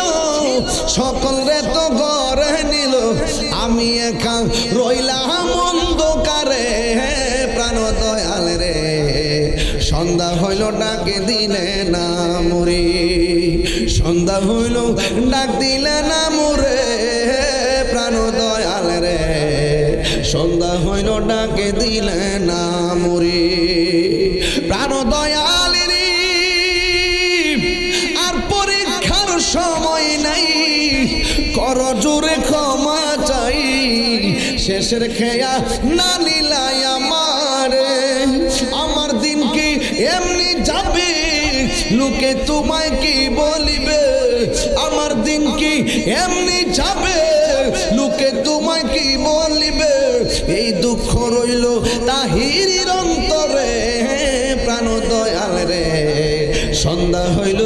সকলে তো ঘরে নিল, আমি একা রইলাম অন্ধকারে। প্রাণ দয়াল রে, সন্ধ্যা হইল ডাকে দিলে না মরে, সন্ধ্যা হইল ডাক দিলে না মরে। প্রাণ দয়াল রে, সন্ধ্যা হইল ডাকে দিলে না মরে। প্রাণ দয়াল রে, আর পরীক্ষার সময় নাই, কর জোরে ক্ষমা শেষের খেয়া না নিলাই আমারে, আমার দিন কি এমনি যাবে, লোকে তোমায় কি বলিবে, আমার দিন কি এমনি যাবে, লোকে তোমায় কি বলিবে, এই দুঃখ রইল তাহিরির অন্তরে, প্রাণ দয়াল রে, সন্ধ্যা হইল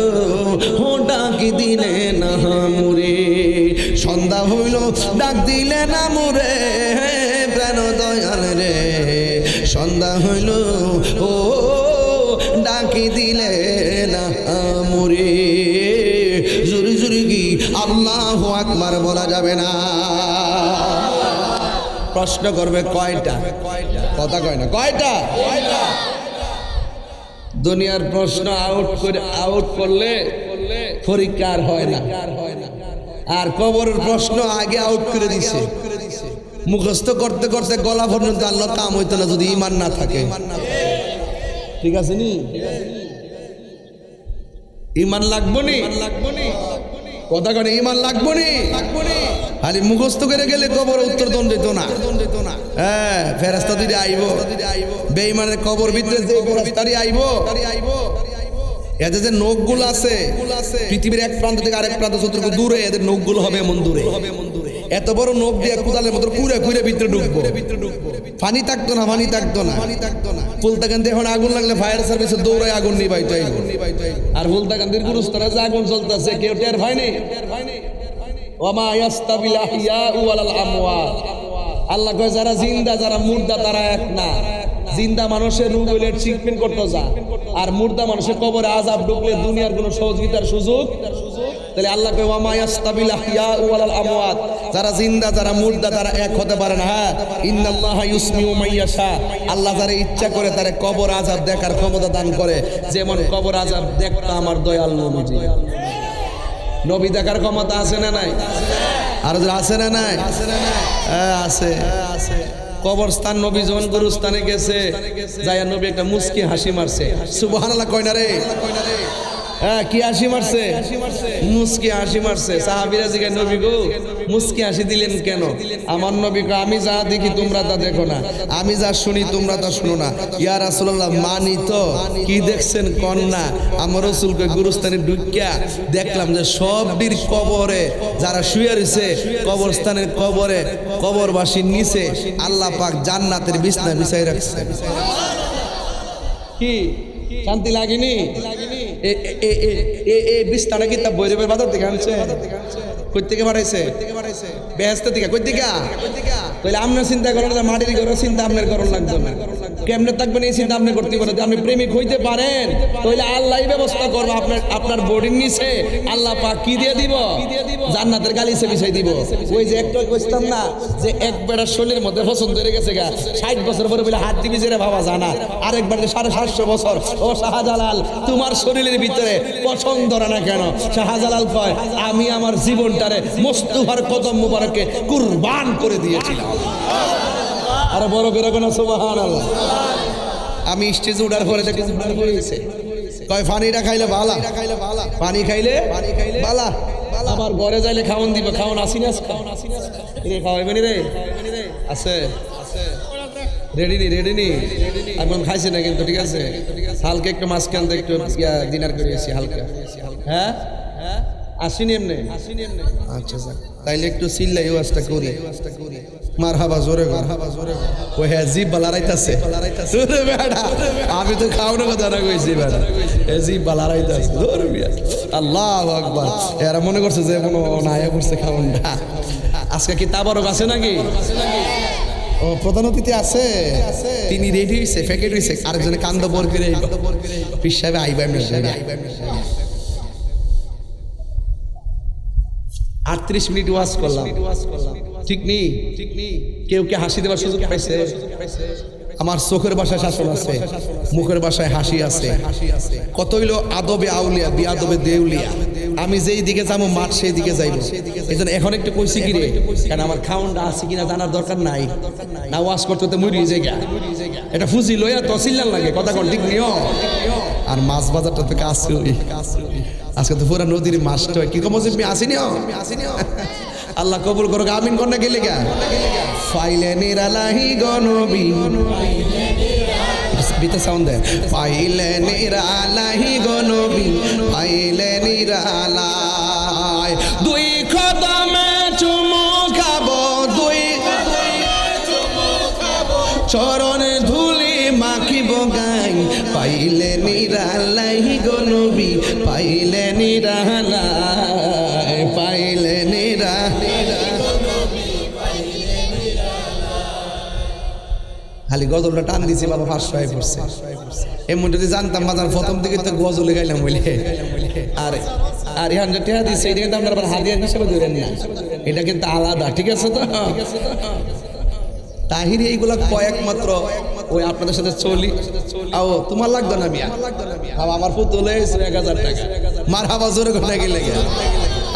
ও ডাক দিলে না মুরে, সন্ধ্যা হইল ডাক দিলে না মুরে, প্রাণ দয়াল রে, সন্ধ্যা হইল ও ডাকি দিলে না মুরে। জুরি জুরি কি আল্লাহু আকবার বলা যাবে না? প্রশ্ন করবে কয়টা? কথা কয় না, কয়টা? দুনিয়ার প্রশ্ন আউট করলে পরীক্ষা আর হয় না, আর কবরের প্রশ্ন আগে আউট করে দিছে। মুখস্থ করতে করতে গলা পর্যন্ত আল্লাহ কাম হইতো না যদি ঈমান না থাকে। ঠিক আছে নি? ঈমান লাগবো নি? কথা কয় ঈমান লাগবো নি? খালি মুখস্থ করে গেলে কবর উত্তর দন যেত না। হ্যাঁ, ফেরেশতা দিদি আইব, বেঈমানের কবর ভিতরে যে ফেরেশতারি আইব, এদের যে নখগুলো আছে পৃথিবীর এক প্রান্ত থেকে আরেক প্রান্ত যতটুকু দূরে, এদের নখগুলো হবে এমন দূরে, এত বড় নখ দিয়ে কোদালের মতো কুড়ে কুড়ে ভিতরে ঢুকবো। পানি থাকতো না, পানি থাকতো না। ফুলতাকান্দি এখন আগুন লাগলে ফায়ার সার্ভিসে দৌড়ায় আগুন নিবাইতো, আর ফুলতাকান্দির গুরুস্তরে যে আগুন চলতেছে কেউ টের পায়নি। ওয়ামা ইয়াস্তাবিল আহইয়াউ ওয়ালাল আমওয়াত, আল্লাহ কয় যারা জিন্দা যারা মুর্দা তারা এক না। জিন্দা মানুষের রূহ হইলে ট্রিটমেন্ট করতে যা, আর মুর্দা মানুষের কবরে আযাব ঢুকলে দুনিয়ার কোনো সহযোগিতার সুযোগ। তাহলে আল্লাহ কয় ওয়ামা ইয়াস্তাবিল আহইয়াউ ওয়ালাল আমওয়াত, যারা জিন্দা যারা মুর্দা তারা এক হতে পারে না। হ্যাঁ, ইন্নাল্লাহা ইউসমিউ মাইয়াশা, আল্লাহ যারা ইচ্ছা করে তারে কবর আযাব দেখার ক্ষমতা দান করে। যেমন কবর আযাব দেখতা আমার দয়াল নবীজি। নবী দেখার ক্ষমতা আছে না নাই? আর আছে না নাই? আছে। কবরস্থান নবী যখন গুরুস্থানে গেছে, যাইয়া নবী একটা মুস্কি হাসি মারছে। সুবহানাল্লাহ কয় না রে? হ্যাঁ, কি হাসি মারছে? মুস্কি হাসি মারছে। সাহাবীরা জিজ্ঞাসা, নবী গো মুস্কি হাসি দিলেন কেন? আমার নবী কয়, আমি যা দেখি তোমরা তা দেখো না, আমি যা শুনি তোমরা তা শুনো না। ইয়া রাসূলুল্লাহ, মানি তো, কি দেখছেন কোন না? আমার রাসূল কয়, গুরুস্থানে ঢুকিয়া দেখলাম যে সব বীর কবরে যারা শুয়ে রয়েছে, কবরস্থানের কবরে কবরবাসীর নিচে আল্লাহ পাক জান্নাতের বিছনা বিছাই রাখছে। কি শান্তি লাগেনি? বিছনাটা কি তা বৈরবের বাজার থেকে আনছে? কই থেকে বাড়াইছে? বেহেশত থেকে। কই থেকে? তাহলে আপনার চিন্তা করেন না, মাটির ঘরের চিন্তা আপনার করার লাগবে না। কেমনে থাকবেন এই চিন্তা আপনি করতে পারেন। আপনি প্রেমিক হইতে পারেন, তাহলে আল্লাহই ব্যবস্থা করবে। আপনার বোর্ডিং নিচে আল্লাহ পাক কি দিয়ে দিব? জান্নাতের গালিচা বিছাই দিব। ওই যে একটা কইতাম না যে এক বেড়ার শরীরের মধ্যে পছন্দ হয়ে গেছে গা, 60 বছর পরে বলে হাত দিবি যেটা ভাবা জানা, আরেকবার 750 বছর। ও শাহজালাল, তোমার শরীরের ভিতরে পছন্দ না কেন? শাহজালাল কয়, আমি আমার জীবনটারে মোস্তফার কদম মুবারকে কুরবান করে দিয়েছিলাম। আরে বড় করে কোন সুবহানাল্লাহ। আমি স্টেজে উঠার পরে দেখি করেছে, কয় পানিটা খাইলে ভালা, পানি খাইলে ভালা। আবার ঘরে যাইলে খাওন দিব, খাওন আসি না? রে খাওয়াইবে নি রে? আছে রেডি নি একদম খাইছে না কিন্তু, ঠিক আছে। হালকা একটু মাঝখান থেকে একটু ডিনার করে এসেছি হালকা। হ্যাঁ, আসিনি এমনি। আচ্ছা স্যার, তাইলে একটু চিল্লাই ওয়াজটা করি। মারহাবা জোরে, মারহাবা জোরে। ও হ্যাঁ, জিভ বালারাইতাছে। আমি তো খাওয়ানোর কথা না কইছি, জিভ বালারাইতাছে। আল্লাহু আকবার। এরা মনে করছে যে কোনো নায়া করছে খাওয়ানটা। আজকে কি তাবারক আছে নাকি? ও প্রধান অতিথি আছে, তিনি রেডি হয়েছে, প্যাকেট হয়েছে। আরেকজনে কান্দ বর করে পীর সাহেব আইবা 38 মিনিট ওয়াজ করলাম, ঠিক নেই? কেউ কে হাসি দেওয়ার সুযোগ পাইছে? আমার চোখের ভাষায় শাসন আছে, মুখের ভাষায় হাসি আছে। কত হইলো আদবে আউলিয়া, বিআদবে দেউলিয়া। আমি যেই দিকে যাবো মাঠ সেই দিকে যাইব। এই জন্য এখন একটু কইছি কি রে, কারণ আমার খাউন্ডা আছে কিনা জানার দরকার নাই। না ওয়াজ করতে তো মরিয়ে জায়গা, এটা ফুজি লইয়া তহসিলার লাগে। কথা কোন ঠিক নিও। আর মাছ বাজারটা তো কাছে, আজকে তো পুরা নদীর মাছটা কি কম আসিনি। আল্লাহ কবুল করুক, আমিন কোন গেলে গা ফাইলে নিরালাহি গনবি বিতে সাউন্ড দে পাইলে নিরালাহি গনবি পাইলে নিরালাই দুই কদমে চুমু খাবো দুই চরণে ধুলি মাখিব গাই পাইলে নিরালাহি গনবি পাইলে নিরালাই পাইলে নিরা খালি গজলটা টান দিছি বাবা 500 হয়ে পড়ছে এমন যদি জানতাম বাজার প্রথম দিকে তো গজলে গাইলাম বলে আর এই 100 টাকা দিছে এটা কিন্তু আমরা হাদিয়া হিসেবে ধরেন না, এটা কিন্তু আলাদা, ঠিক আছে তো তাহিরি এইগুলা কয়েক মাত্র ওই আপনাদের সাথে চলি আও তোমার লাগতো না মিয়া আমার পুতুল হয়েছে 1000 টাকা মারহাবা জোরে ঘটনা গেলে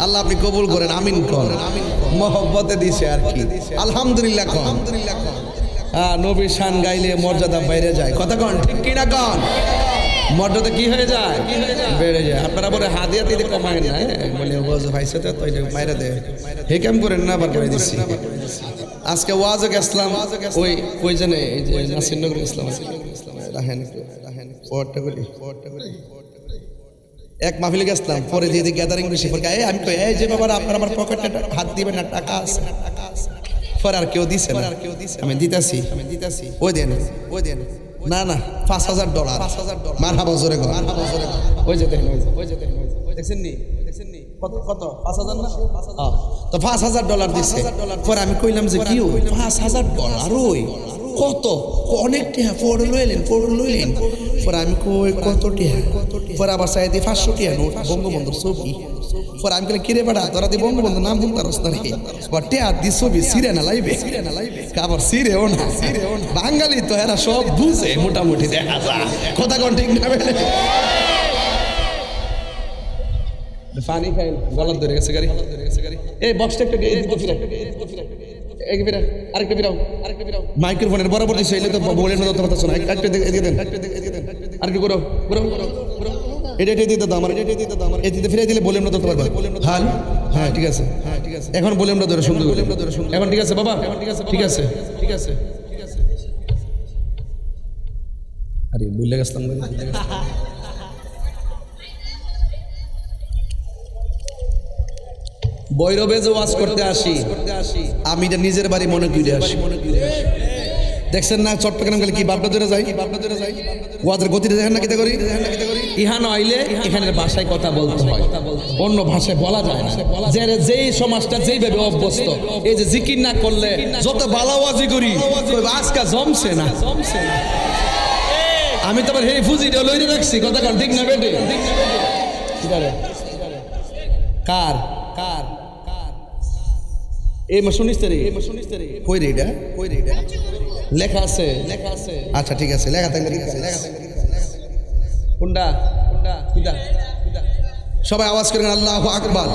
আল্লাহ আপনি কবুল করেন, আমিন কোন মহব্বতে দিছে আর কি আলহামদুলিল্লাহ কোন নবীর শান গাইলে মর্যাদা বাইরে যায়, কথা কন ঠিক কিনা কন, মর্যাদা কি হয়ে যায় বেড়ে যায়। আপনারা বলে হাদিয়া দিতে কমায় না বলে ভাইছে তো এটা বাইরে দে হে কেম করেন না আবার করে দিচ্ছি। আজকে ওয়াজ ইসলাম ওই ওই জনে এই যে নাসিরনগর ইসলাম রাহেন এক মাহফিলে গেছিলাম, পরে দিয়ে গ্যাদারিং বেশি আমি কই এই যে বাবা আপনার আমার পকেটে হাত দিবেন না, টাকা আছে পরে আর কেউ দিছে না, আমি দিতাছি ওই দেন না না $5000 মারহাবা জোরে গো ওই যে দেখেন দেখছেন নি কত $5000 না তো $5000 দিছে। পরে আমি কইলাম যে কি $5000 ওই কত অনেক টাকা পড়ে লইলেন পরে আমি কই কত টাকা পরে আবার চাই দি 500 টাকা নোট বঙ্গবন্ধুর ছবি। পরে আমি কইলাম কিরে বেটা তোরা দি বঙ্গবন্ধুর নাম শুনতারস না রে বাট টাকা দি ছবি সিরে না লাইবে আবার সিরেও না বাঙালি তো এরা সব বুঝে মোটামুটি দেখা যায়, কথা কোন ঠিক না পানি খাই গলার ধরে গেছে গাড়ি এই বক্সটা একটু ফিরে আরেকটা ফিরাও মাইক্রোফোনের বরাবর দিছে এলে তো বলের মতো কথা শোনা একটা এদিকে দেন আর কি করো এটা দিয়ে দাও আমার এদিকে ফিরে দিলে বলের মতো পারবা হাল হ্যাঁ ঠিক আছে এখন বলের মতো ধরে সুন্দর এখন ঠিক আছে বাবা ঠিক আছে আরে বুঝলে গেছিলাম বৈরবে যে ওয়াজ করতে আসি আমি এটা নিজের বাড়ি মনে করে আসি, দেখছেন না চট্টগ্রাম গেলে কি বাপটা ধরে যাই ওয়াজের গতিতে দেখেন না কিতে করি ইহান আইলে এখানের ভাষায় কথা বলতে হয়, অন্য ভাষায় বলা যায় না। যেই সমাজটা যেইভাবে অভ্যস্ত এই যে জিকির না করলে যত ভালো ওয়াজি করি আজকা জমছে না, আমি তো আবার হে ফুজিটা লইরে রাখছি, কথা কার ঠিক না বেটে কার এই শুনিস কই রে এটা লেখা আছে আচ্ছা ঠিক আছে লেখা থাকলে ঠিক আছে কোনটা সবাই আওয়াজ করেন আল্লাহু আকবার।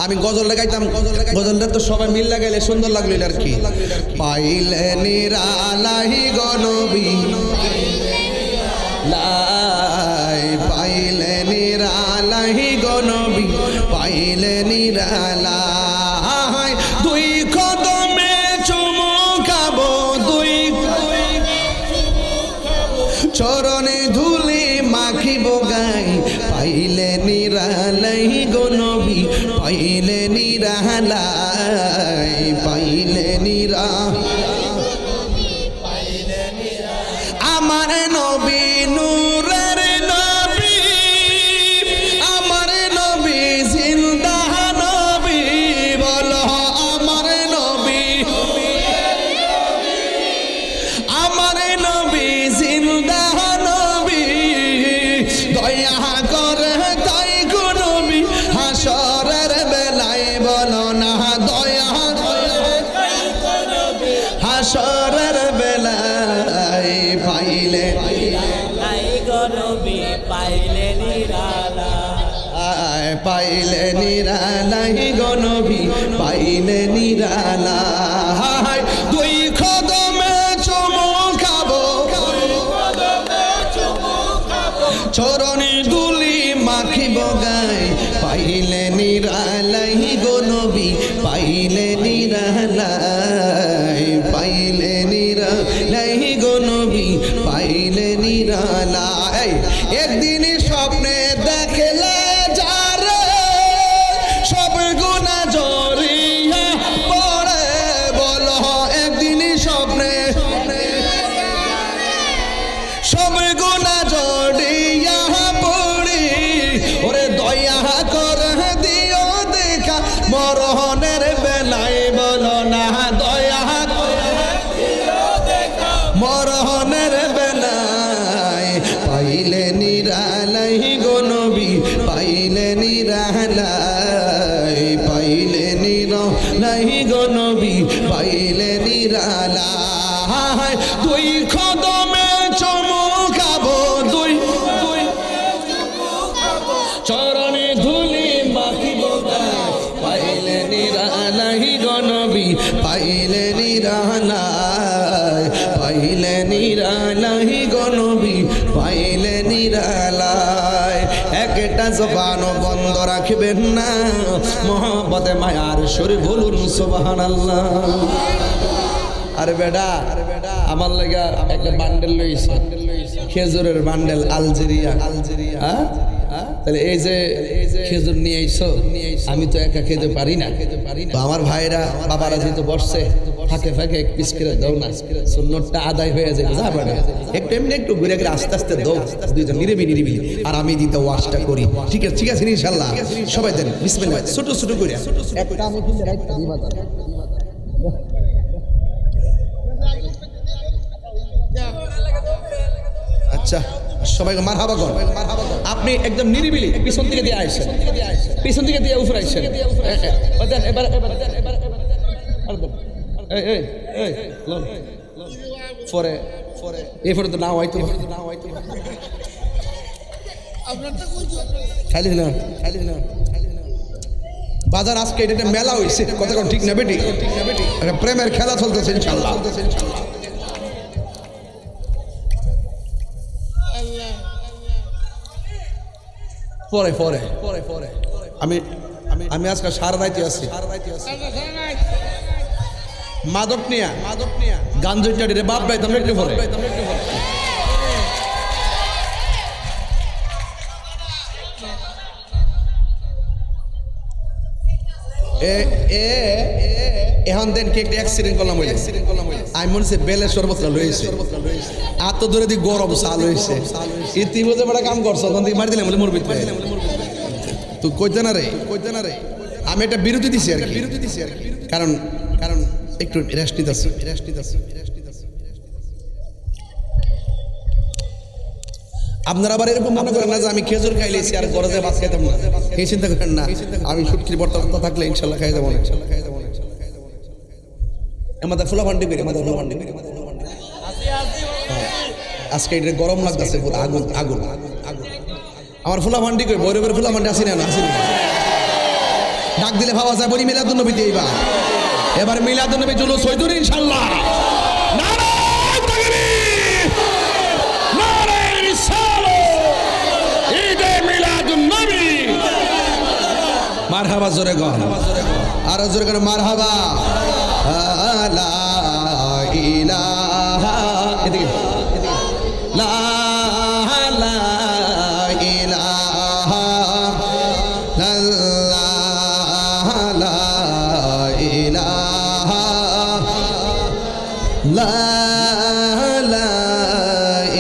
আমি গজল লাগাইতাম, গজলটা তো সবাই মিল লাগাইলে সুন্দর লাগলো আর কি পাইলে নিরালাহি গনবি লাই পাইলে নিরালাহি গনবি পাইলে নিরালাই দুই কদমে চুমু খাবো দুই চরণে ধুলি মাখিব গাই পাইলে নিরালাহি গনবি পাইলে নিরালাই পাইলে নিরা আমার নবী নূরের নবী আমার নবী জিন্দা নবী বলো আমার নবী জিন্দা নবী দয়া করে তাই গো নবী হাসরের বেলায় বলো না দয়া হাসরের বেলায় পাইলে নিরালাই গনবী পাইলে নিরালাই দুই কদমে চুমু খাবো চরণে ধুলি মাখিব গায় পাইলে নিরালাই গনবী নিরালাই পাইলে নিরালাই গো নবী পাইলে নিরালাই একদিন স্বপ্নে দেখলে যারে সব গুনাহ জড়িয়ে পড়ে বলো একদিন স্বপ্নে সব গুনাহ জড়িয়ে পড়ি ওরে দয়া করে দিও দেখা মরণের বেলায় বলো না দয়া করে দিও দেখা মরণের বেলায় পাইলে নিরালাই গো নবী পাইলে নিরালাই পাইলে নিরালাই গো নবী পাইলে নিরালাই দুই কদমে চমকাবো দুই চরণে ধুলি মাখিব পাইলে নিরালাই গো নবী পাইলে নিরালাই পাইলে নিরালাই গো নবী পাইলে নিরালাই একটা জবান বন্ধ রাখবেন না মোহব্বতে মায়ার সুর বলুন সুবহানাল্লাহ আরে বেটা আমার লাগা একটা বান্ডেল লইছে খেজুরের বান্ডেল আলজেরিয়া হ্যাঁ তাহলে এই যে খেজুর নিয়ে আইছো আমি তো একা খেতে পারি না তো আমার ভাইরা বাবারা যেহেতু বসছে ফাঁকে ফাঁকে এক পিস করে দাও না সুন্নতটা আদায় হয়ে যায় যা বেটা একটু এমনি একটু ঘুরে ঘুরে আস্তে আস্তে দাও দুইজন নিরিবিলি আর আমি দিতে ওয়াশটা করি ঠিক আছে ইনশাআল্লাহ সবাই দেন বিসমিল্লাহ ছোট ছোট করে একটা আমি কিন্তু রাইটটা দিবা আচ্ছা সবাইকে মারহাবা কর আপনি একদম নিরিবিলি পিছন থেকে দিয়ে আসছেন পিছন থেকে দিয়ে উপরে আসছেন এবার পরে এরপরে তো না হয়তো খালি না বাজার আজকে এটা একটা মেলা হয়েছে কথা কোন ঠিক না বেটি একটা প্রেমের খেলা চলতেছে ইনশাআল্লাহ পরে পরে পরে পরে আমি আমি আজকে সারা রাইতে আছি মাদক নিয়া গাঞ্জুর চাটি রে বাপ ভাই তুমি একটু পরে এখন দেন কি একটা অ্যাক্সিডেন্ট করলাম আমি মনে হচ্ছে বেলের শরবতটা লইছে আর তো দূরে দিয়ে গরম চাল হয়েছে ইতিমধ্যে বড় কাম করছো তখন মারি দিলাম বলে মরবি তুই কইতে না রে আমি একটা বিরতি দিছি আর কি কারণ একটু রেস্ট নিতেছি আপনারা আবার এরকম মনে করেন না যে আমি খেজুর খাইলেছি আর গরজে ভাত খাইতাম না এই চিন্তা করেন না আমি সুটকির বর্তমান থাকলে ইনশাল্লাহ খাই দেবো আমাদের ফুলাভান্ডি করি আজকে এটা গরম লাগতেছে পুরো আগুন আমার ফুলাভান্ডি করি বৈরবের ফুলাভান্ডি আসি না ডাক দিলে ভাবা যায় বলি মিলাদুন্নবীতে এবার মিলাদুন্নবী জুলুস হইতো ইনশাল্লাহ মারহাবা জোরে গো আর জোরে করে মারহাবা লা ইলাহা এদিকে লা ইলাহা লা ইলাহা লা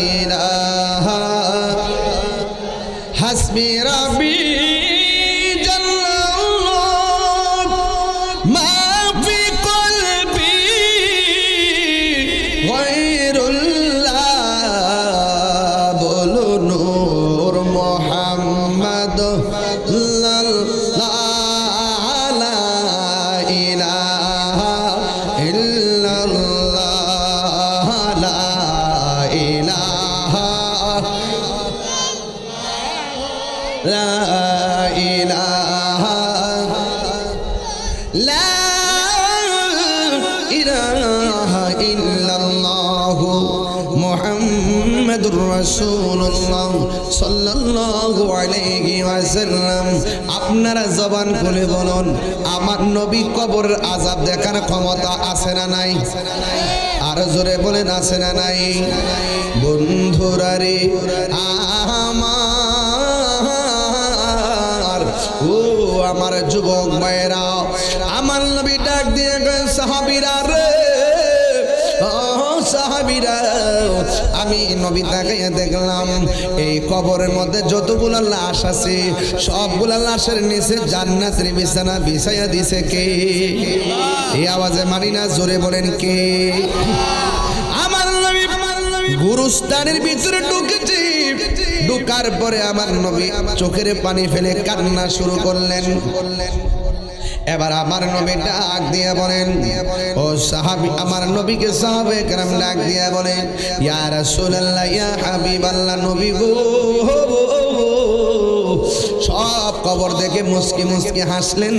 ইলাহা হাসবি রাব্বি মুহাম্মাদুর রাসূলুল্লাহ সাল্লাল্লাহু আলাইহি ওয়াসাল্লাম। আপনারা জবান খুলে বলুন, আমার নবী কবরের আযাব দেখার ক্ষমতা আছে না নাই? আর জোরে বলেন, আছে না নাই? বন্ধুরা রে আমার, ও আমার যুবক ভাইরা, আমার নবী ডাক দিয়ে গেলেন, সাহাবীরা রে, সাহাবীরা, আমি নবী তাকাইয়া দেখলাম এই কবরের মধ্যে যতগুলো লাশ আছে সবগুলা লাশের নিচে জান্নাতের বিছানা বিছাইয়া দিছে কে? এই আওয়াজে মানি না, জোরে বলেন কে? আমার নবী গুরুস্থানের ভিতরে ঢুকেছি। ঢুকার পরে আমার নবী চোখের পানি ফেলে কান্না শুরু করলেন। এবার আমার নবী ডাক দিয়ে বলেন, ও সাহাবী, আমার নবীকে সাহাবে কেরাম ডাক দিয়ে বলে, ইয়া রাসূলুল্লাহ, ইয়া হাবিবাল্লাহ, নবী গো। সব কবর দেখে মুস্কি মুস্কি হাসলেন।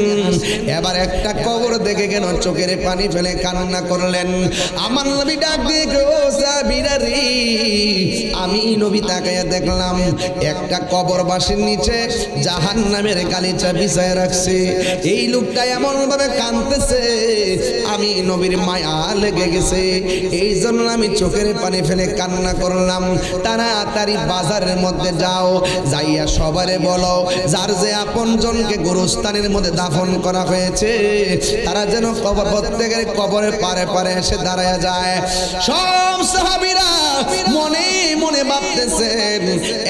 এবার একটা কবর দেখে কেন চোখের পানি ফেলে কান্না করলেন। আমার নবী ডাক দিয়ে, ও সাহাবীরা রে, আমি নবী তাকাইয়া দেখলাম একটা কবরবাসীর নিচে জাহান্নামের গালিচা বিছায় রাখছে। এই লোকটা এমন ভাবে কাঁদতেছে, আমি নবীর মায়া লেগে গেছে, এই জন্য আমি চোখের পানি ফেলে কান্না করলাম। তাড়াতাড়ি বাজারের মধ্যে যাও, যাইয়া সবারে বলো যার যে আপন জনকে গোরস্থানের মধ্যে দাফন করা হয়েছে তারা যেন কবর, প্রত্যেকের কবরের পারে পারে এসে দাঁড়ায় যায়। সব সাহাবীরা মনে মনে ভাবতেছেন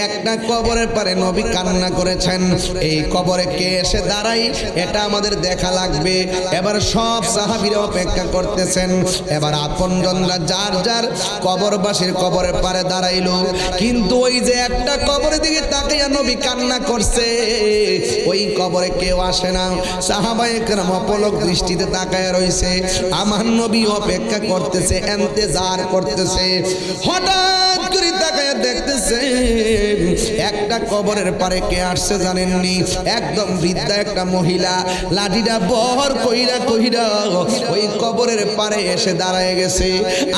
একটা কবরের পারে নবী কান্না করেছেন, এই কবরে কে এসে দাঁড়াই এটা আমাদের দেখা লাগবে। এবার সব সাহাবীরা অপেক্ষা করতেছেন। এবার আপনজনরা যার যার কবরবাসীর কবরের পারে দাঁড়াইলো, কিন্তু ওই যে একটা কবরের দিকে তাকাইয়া নবী কান্না করছে, ওই কবরে কেউ আসে না। সাহাবায়ে কেরাম অপলক দৃষ্টিতে তাকায় রইছে। আমার নবী অপেক্ষা করতেছে, ইন্তজার করতেছে। হঠাৎ করে তাকায় দেখতেছে একটা কবরের পারে কে আসছে জানেননি? একদম বৃদ্ধা একটা মহিলা, লাঠিটা বহর কইরা কইরা ওই কবরের পারে এসে দাঁড়ায় গেছে।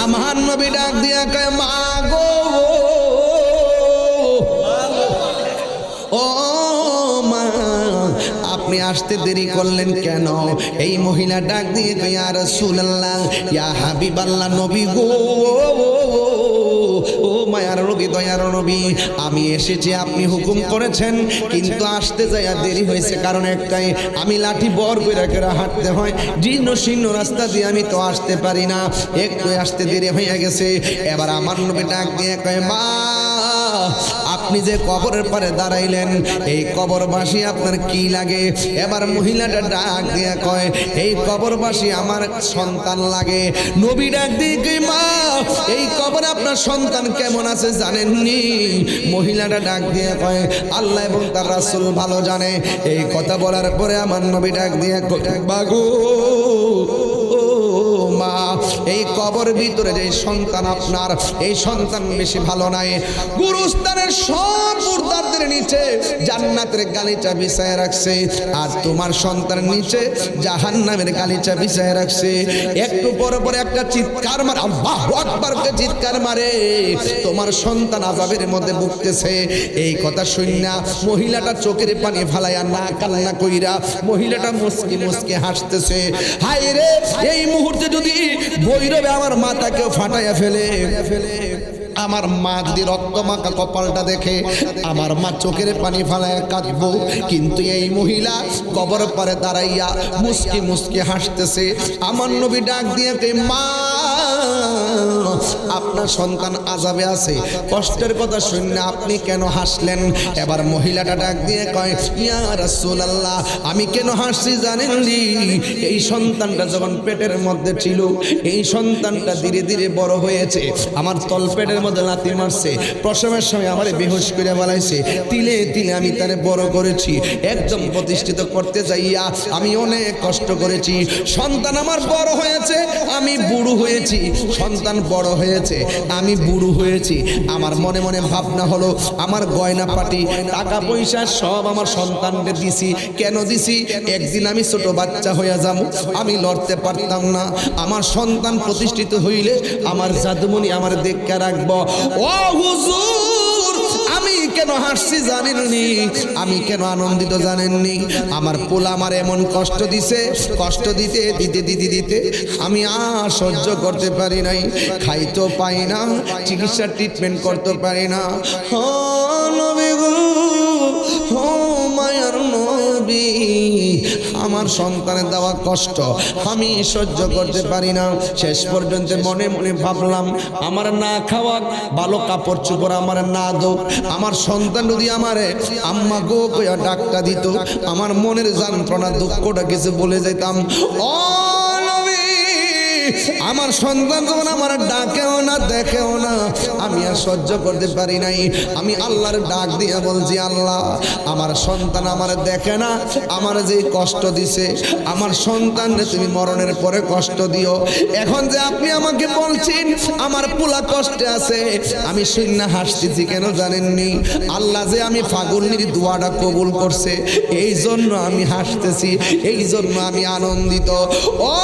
আমার নবী ডাক দিয়া কয়, মা গো, ও মা, আপনি আসতে দেরি করলেন কেন? এই মহিলা ডাক দিয়ে কয়, ইয়া রাসূলুল্লাহ, ইয়া হাবিবাল্লাহ, নবী গো, ও মায়ার নবী, দয়ার নবী, আমি এসেছি, আপনি হুকুম করেছেন, কিন্তু আসতে যাইয়া দেরি হয়েছে। কারণ একটাই, আমি লাঠি বর কইরা কইরা হাঁটতে হয়, জীর্ণ শীর্ণ রাস্তা দিয়ে আমি তো আসতে পারি না, একটু আসতে দেরি হয়ে গেছে। এবার আমার নবী ডাক দিয়ে কয়, মা, আপনি যে কবরের পারে দাঁড়াইলেন, এই কবরবাসী আপনার কি লাগে? এবার মহিলাটা ডাক দিয়ে কয়, এই কবরবাসী আমার সন্তান লাগে। নবী ডাক দিয়ে কয়, মা, এই কবরে আপনার সন্তান কেমন আছে জানেননি? মহিলাটা ডাক দিয়ে কয়, আল্লাহ এবং তার রাসূল ভালো জানে। এই কথা বলার পরে আমার নবী ডাক দিয়ে কয়, বাগো, মা, এই কবর ভিতরে যে সন্তান আপনার, এই সন্তান বেশি ভালো নাই। গুরুস্থানের সব মুর্দাদের নিচে জান্নাতের গালিচা বিছায় রাখছে, আর তোমার সন্তানের নিচে জাহান্নামের গালিচা বিছায় রাখছে। একটু পরে পরে একটা চিৎকার মারে, আল্লাহু আকবার কে চিৎকার মারে, তোমার সন্তান আযাবের মধ্যে ভুগতেছে। এই কথা শুননা মহিলাটা চোখের পানি ফালাইয়া না কান্না কইরা মহিলাটা মুস্কি মুস্কি হাসতেছে। হায় রে, এই মুহূর্তে যদি ভৈরবে আমার মাথাকে ফাটাইয়া ফেলে, আমার মা যদি রক্ত মাখা কপালটা দেখে আমার মা চোখের পানি ফালায় কাঁদবো। কিন্তু এই মহিলা কবর পারে দাঁড়াইয়া মুস্কি মুস্কি হাসতেছে। আমার নবী ডাক দিয়ে কয়, মা, আপনার সন্তান আযাবে আছে, কষ্টের কথা শুনে আপনি কেন হাসলেন? এবার মহিলাটা ডাক দিয়ে কয়, ইয়া রাসূলুল্লাহ, আমি কেন হাসছি জানেননি? এই সন্তানটা যখন পেটের মধ্যে ছিল, এই সন্তানটা ধীরে ধীরে বড় হয়েছে, আমার তলপেটের মধ্যে লাথি মারছে, প্রসবের সময় আমার বেহুশ করে বলাইছে, তিলে তিলে আমি তারে বড় করেছি, একদম প্রতিষ্ঠিত করতে যাইয়া আমি অনেক কষ্ট করেছি। সন্তান আমার বড় হয়েছে, আমি বুড়ো হয়েছি, সন্তান সন্তান বড় হয়েছে, আমি বুড়ো হয়েছি। আমার মনে মনে ভাবনা হলো, আমার গয়না পাটি টাকা পয়সা সব আমার সন্তানকে দিছি। কেন দিছি? একদিন আমি ছোট বাচ্চা হয়ে যাব, আমি লড়তে পারতাম না। আমার সন্তান প্রতিষ্ঠিত হইলে আমার জাদুমণি আমার দেখে রাখবো। ও হুজুর, আমি কেন হাসছি জানেননি? আমি কেন আনন্দিত জানেননি? আমার পোলা আমার এমন কষ্ট দিছে, কষ্ট দিতে দিতে দিতে দিতে আমি আর সহ্য করতে পারি নাই। খাইতেও পাই না, চিকিৎসার ট্রিটমেন্ট করতে পারি না। ও নবী গো, ও মায়ার নবী, আমার সন্তানের দেওয়া কষ্ট আমি সহ্য করতে পারি না। শেষ পর্যন্ত মনে মনে ভাবলাম, আমার না খাওয়া, ভালো কাপড় চোপড় আমার না দো, আমার সন্তান যদি আমারে আম্মা গো কইয়া ডাকটা দিত, আমার মনের যন্ত্রণা দুঃখটা কিছু বলে যেতাম। ও নবী, আমার সন্তান যখন আমার ডাকেও না, দেখেও না, আমি আর সহ্য করতে পারি নাই। আমি আল্লাহর ডাক দিয়ে বলছি, আল্লাহ, আমার সন্তান আমার দেখে না, আমার যে কষ্ট দিছে, আমার সন্তানরে তুমি মরণের পরে কষ্ট দিও। এখন যে আপনি আমাকে বলছেন আমার পোলা কষ্টে আছে, আমি শূন্য হাসতেছি কেন জানেননি? আল্লাহ যে আমি ফাগুনির দোয়াটা কবুল করছে, এই জন্য আমি হাসতেছি, এই জন্য আমি আনন্দিত। ও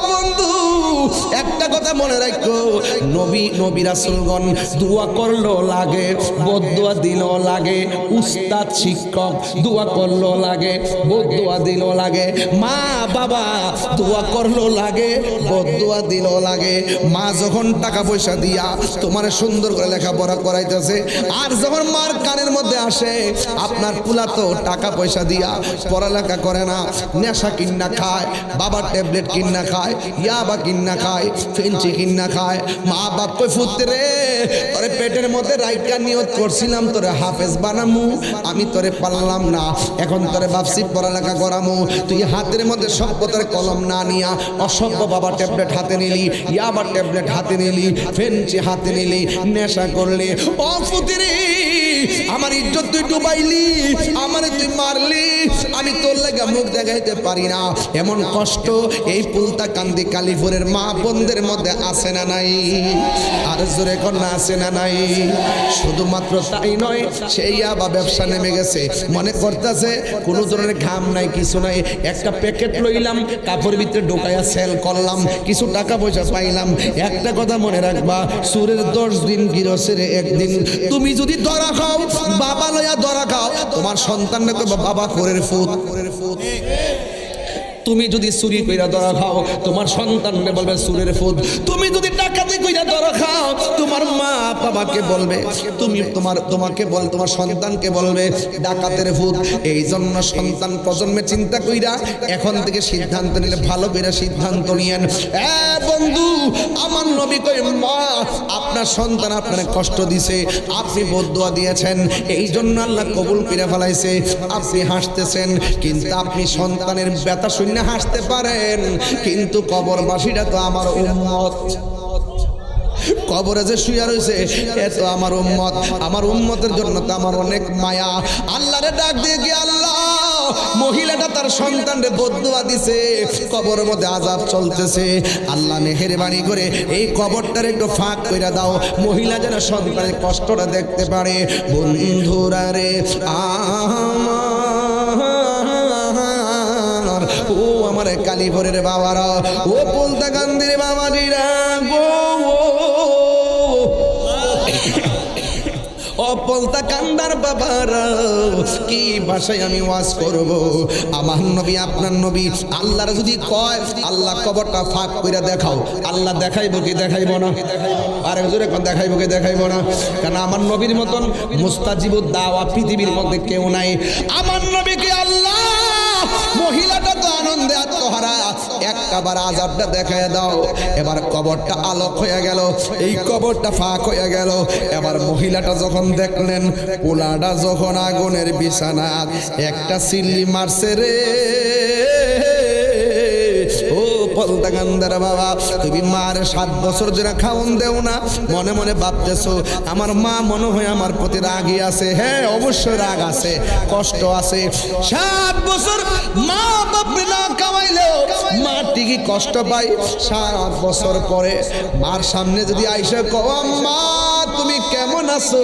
বন্ধু, একটা কথা মনে রাখো, নবী রাসূলগণ দোয়া করলো লাগে, বদদোয়া দিলেও লাগে, উস্তাদ শিক্ষক দোয়া করলো লাগে, বদদোয়া দিলেও লাগে, মা বাবা দোয়া করলো লাগে, বদদোয়া দিলেও লাগে। মা যখন টাকা পয়সা দিয়া তোমার সুন্দর করে লেখাপড়া করাইতেছে, আর যখন মার কানের মধ্যে আসে আপনার পুলা তো টাকা পয়সা দিয়া পড়ালেখা করে না, নেশা কিন্না খায়, বাবার ট্যাবলেট কিন্না খায়, ইয়াবা কিন্না খায়, ফেঞ্চি কিন্না খায়। মা বাপ কই ফুটতে রে, তোরে পেটের মধ্যে রাইকা নিয়ত করছিলাম তোরে হাফেজ বানামু, আমি তোরে পারলাম না। এখন তোরে ভাবছি পড়ালেখা করামু, তুই হাতের মধ্যে সভ্যতার কলম না নিয়া অসভ্য বাবা ট্যাবলেট হাতে নিলি, ইয়াবা ট্যাবলেট হাতে নিলি, ফেঞ্চি হাতে নিলি, নেশা করলি। ও ফুতিরি, আমার ইজ্জত তুই ডুবাইলি, আমারে তুই মারলি, আমি তোর লাগা মুখ দেখাইতে পারি না। এমন কষ্ট এই পুলতা কান্দি কালীপুরের মা বোনদের মধ্যে আছে না নাই? আর জোরে কন্যা আছে না নাই? শুধুমাত্র তাই নয়, সেই আবার ব্যবসা নেমে গেছে, মনে করতেছে কোনো ধরনের ঘাম নাই, কিছু নাই, একটা প্যাকেট লইলাম, কাপড় ভিতরে ঢোকাইয়া সেল করলাম, কিছু টাকা পয়সা পাইলাম। একটা কথা মনে রাখবা, সুরের 10 দিন গিরসের একদিন। তুমি যদি ধরা খাও, বাবা লইয়া ধরা খাও, তোমার সন্তানকে তো বাবা করে ফুট। তুমি যদি চুরি কইরা ধরা খাও, তোমার সন্তানকে বলবে চুরের ফুট। তুমি যদি ডাকাতি কইরা ধরা খাও, তোমার মা বাবাকে বলবে, তোমার সন্তানকে বলবে ডাকাতের ফুট। এই জন্য সন্তান প্রজন্মে চিন্তা কইরা এখন থেকে সিদ্ধান্ত নিলে ভালো করে সিদ্ধান্ত নিয়েন। বন্ধু, আমার নবী কই, মা আপনার সন্তান আপনার কষ্ট দিছে, আপনি বদদোয়া দিয়েছেন, এই জন্য আল্লাহ কবুল করে ফেলাইছে। আপনি হাসতেছেন, কিন্তু আপনি সন্তানের ব্যথা শুনে হাসতে পারেন, কিন্তু কবরবাসীরা তো আমার উম্মত। কবরে যে শুয়ে রয়েছে এ তো আমার উম্মত, আমার উম্মতের জন্য তো আমার অনেক মায়া। আল্লাহরে ডাক দিয়ে কি, আল্লাহ, মহিলাটা তার সন্তানরে বদদোয়া দিছে, কবরের মধ্যে আযাব চলতেছে, আল্লাহ মেহেরবানি করে এই কবরটার একটু ফাঁক কইরা দাও, মহিলা যেন সন্তানের কষ্টটা দেখতে পারে। বন্ধুরা রে আমার, ও আমার কালীপুরের বাবারা, ও পুলতা কান্দির বাবাজিরা গো, অপলতা কান্দার বাবারা, কি ভাষায় আমি ওয়াজ করব? আমার নবী, আপনার নবী, আল্লাহর যদি কয় আল্লাহ কবরটা ফাঁক কইরা দেখাও, আল্লাহ দেখাইবো কি দেখাইবো না? আর হুজুরে কোন দেখাইবো কি দেখাইবো না? কারণ আমার নবীর মতন মুস্তাজিবুদ দাওয়া পৃথিবীর মধ্যে কেউ নাই। আমার নবীকে আল্লাহ, মহিলাটা তো আনন্দে আত্মহারা, একবার আযাবটা দেখায় দাও। এবার কবরটা আলোক হয়ে গেল, এই কবরটা ফাঁক হয়ে গেল। এবার মহিলাটা যখন দেখলেন পোলাটা যখন আগুনের বিছানা, একটা সিল্লি মারছে রে, ও বলতা কান্দার বাবা, তুমি মার 7 বছর ধরে খাওন দেও না, মনে মনে ভাবতেছো আমার মা মনে হয় আমার প্রতি রাগই আছে। হ্যাঁ, অবশ্যই রাগ আছে, কষ্ট আছে। 7 বছর মা বাপরে না খাওয়াইলেও মা ঠিকই কষ্ট পাই। 7 বছর পরে মার সামনে যদি আইসা কও আম্মা তুমি কেমন আছো,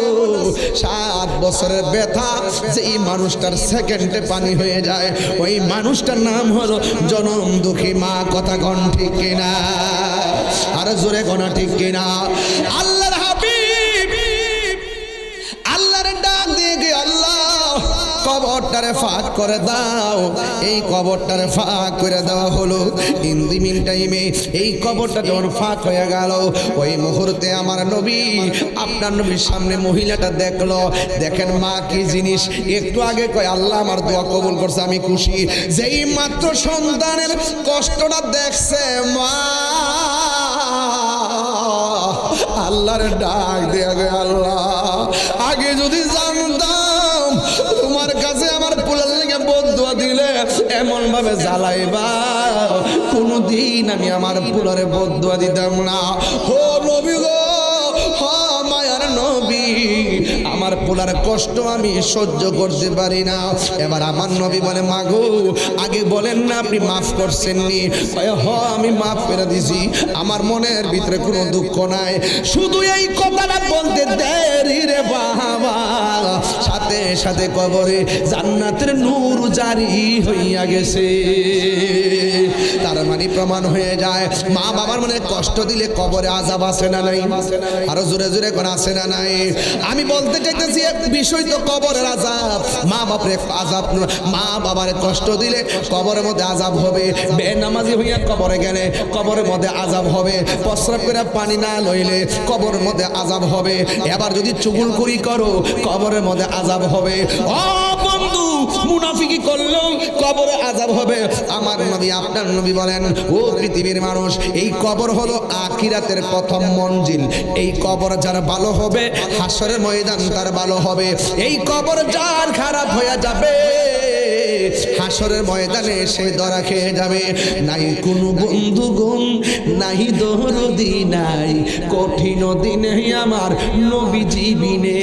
7 বছরের ব্যথা যে এই মানুষটার সেকেন্ডে পানি হয়ে যায়, ওই মানুষটার নাম হলো জনম দুঃখী মা। কথা কোন ঠিক কিনা? আর জোরে কোনা ঠিক কিনা? আল্লাহর হাবিব আল্লাহর ডাক দিয়ে গে, আল্লাহ কবরটারে ফাঁক করে দাও। এই কবরটারে ফাঁক করে দেওয়া হলো। ইন দি মিন টাইমে এই কবরটা যখন ফাঁক হয়ে গেল, ওই মুহূর্তে আমার নবী, আপনার নবীর সামনে মহিলাটা দেখলো। দেখেন মা কি জিনিস। একটু আগে কয় আল্লাহ আমার দোয়া কবুল করছে, আমি খুশি। যেই মাত্র সন্তানের কষ্টটা দেখছে মা, আল্লাহর ডাক দিয়ে গে, আল্লাহ আগে যদি জানতাম তোমার কাছে আমার পোলার লেগে বদুয়া দিলে এমন ভাবে জ্বালাইবা, কোনদিন আমি আমার পোলারে বদুয়া দিতাম না। ও নবী গো, মায়ার নবী, আমার পোলার কষ্ট আমি সহ্য করতে পারি না। এবার আমার নবী বলে মাগো আগে বলেন না আপনি মাফ করছেন নি? আমি মাফ করে দিছি, আমার মনের ভিতরে কোনো দুঃখ নাই। শুধু এই কথাটা বলতে দেরি রে বাবা, সাথে সাথে কবরে জান্নাতের নূর জারি হইয়া গেছে। তার মানে প্রমাণ হয়ে যায় মা বাবার মনে কষ্ট দিলে কবরে আযাব আছে না নাই? আরো জোরে জোরে কোন আছে না নাই? আমি বলতে চাইতেছি এক বিষয় তো কবরের আযাব। মা বাপরে আযাব, মা বাবারে কষ্ট দিলে কবরের মধ্যে আযাব হবে। বেনামাজি হইয়া কবরে গেলে কবরের মধ্যে আযাব হবে। প্রস্রাব করে পানি না লইলে কবরের মধ্যে আযাব হবে। এবার যদি চুগলখড়ি করো কবরের মধ্যে আযাব হবে। ও বন্ধু, মুনাফিকি করলেও কবরে আযাব হবে। আমার নবী, আপনার নবী বলেন ও পৃথিবীর মানুষ, এই কবর হলো আখিরাতের প্রথম মঞ্জিল। এই কবর যার ভালো হবে হাসরের ময়দান তার ভালো হবে। এই কবর যার খারাপ হয়ে যাবে হাসরের ময়দানে সে ধরা খেয়ে যাবে। নাই কোনো বন্ধুগণ, নাই দরদি, নাই কঠিন দিনে আমার নবীজি বিনে।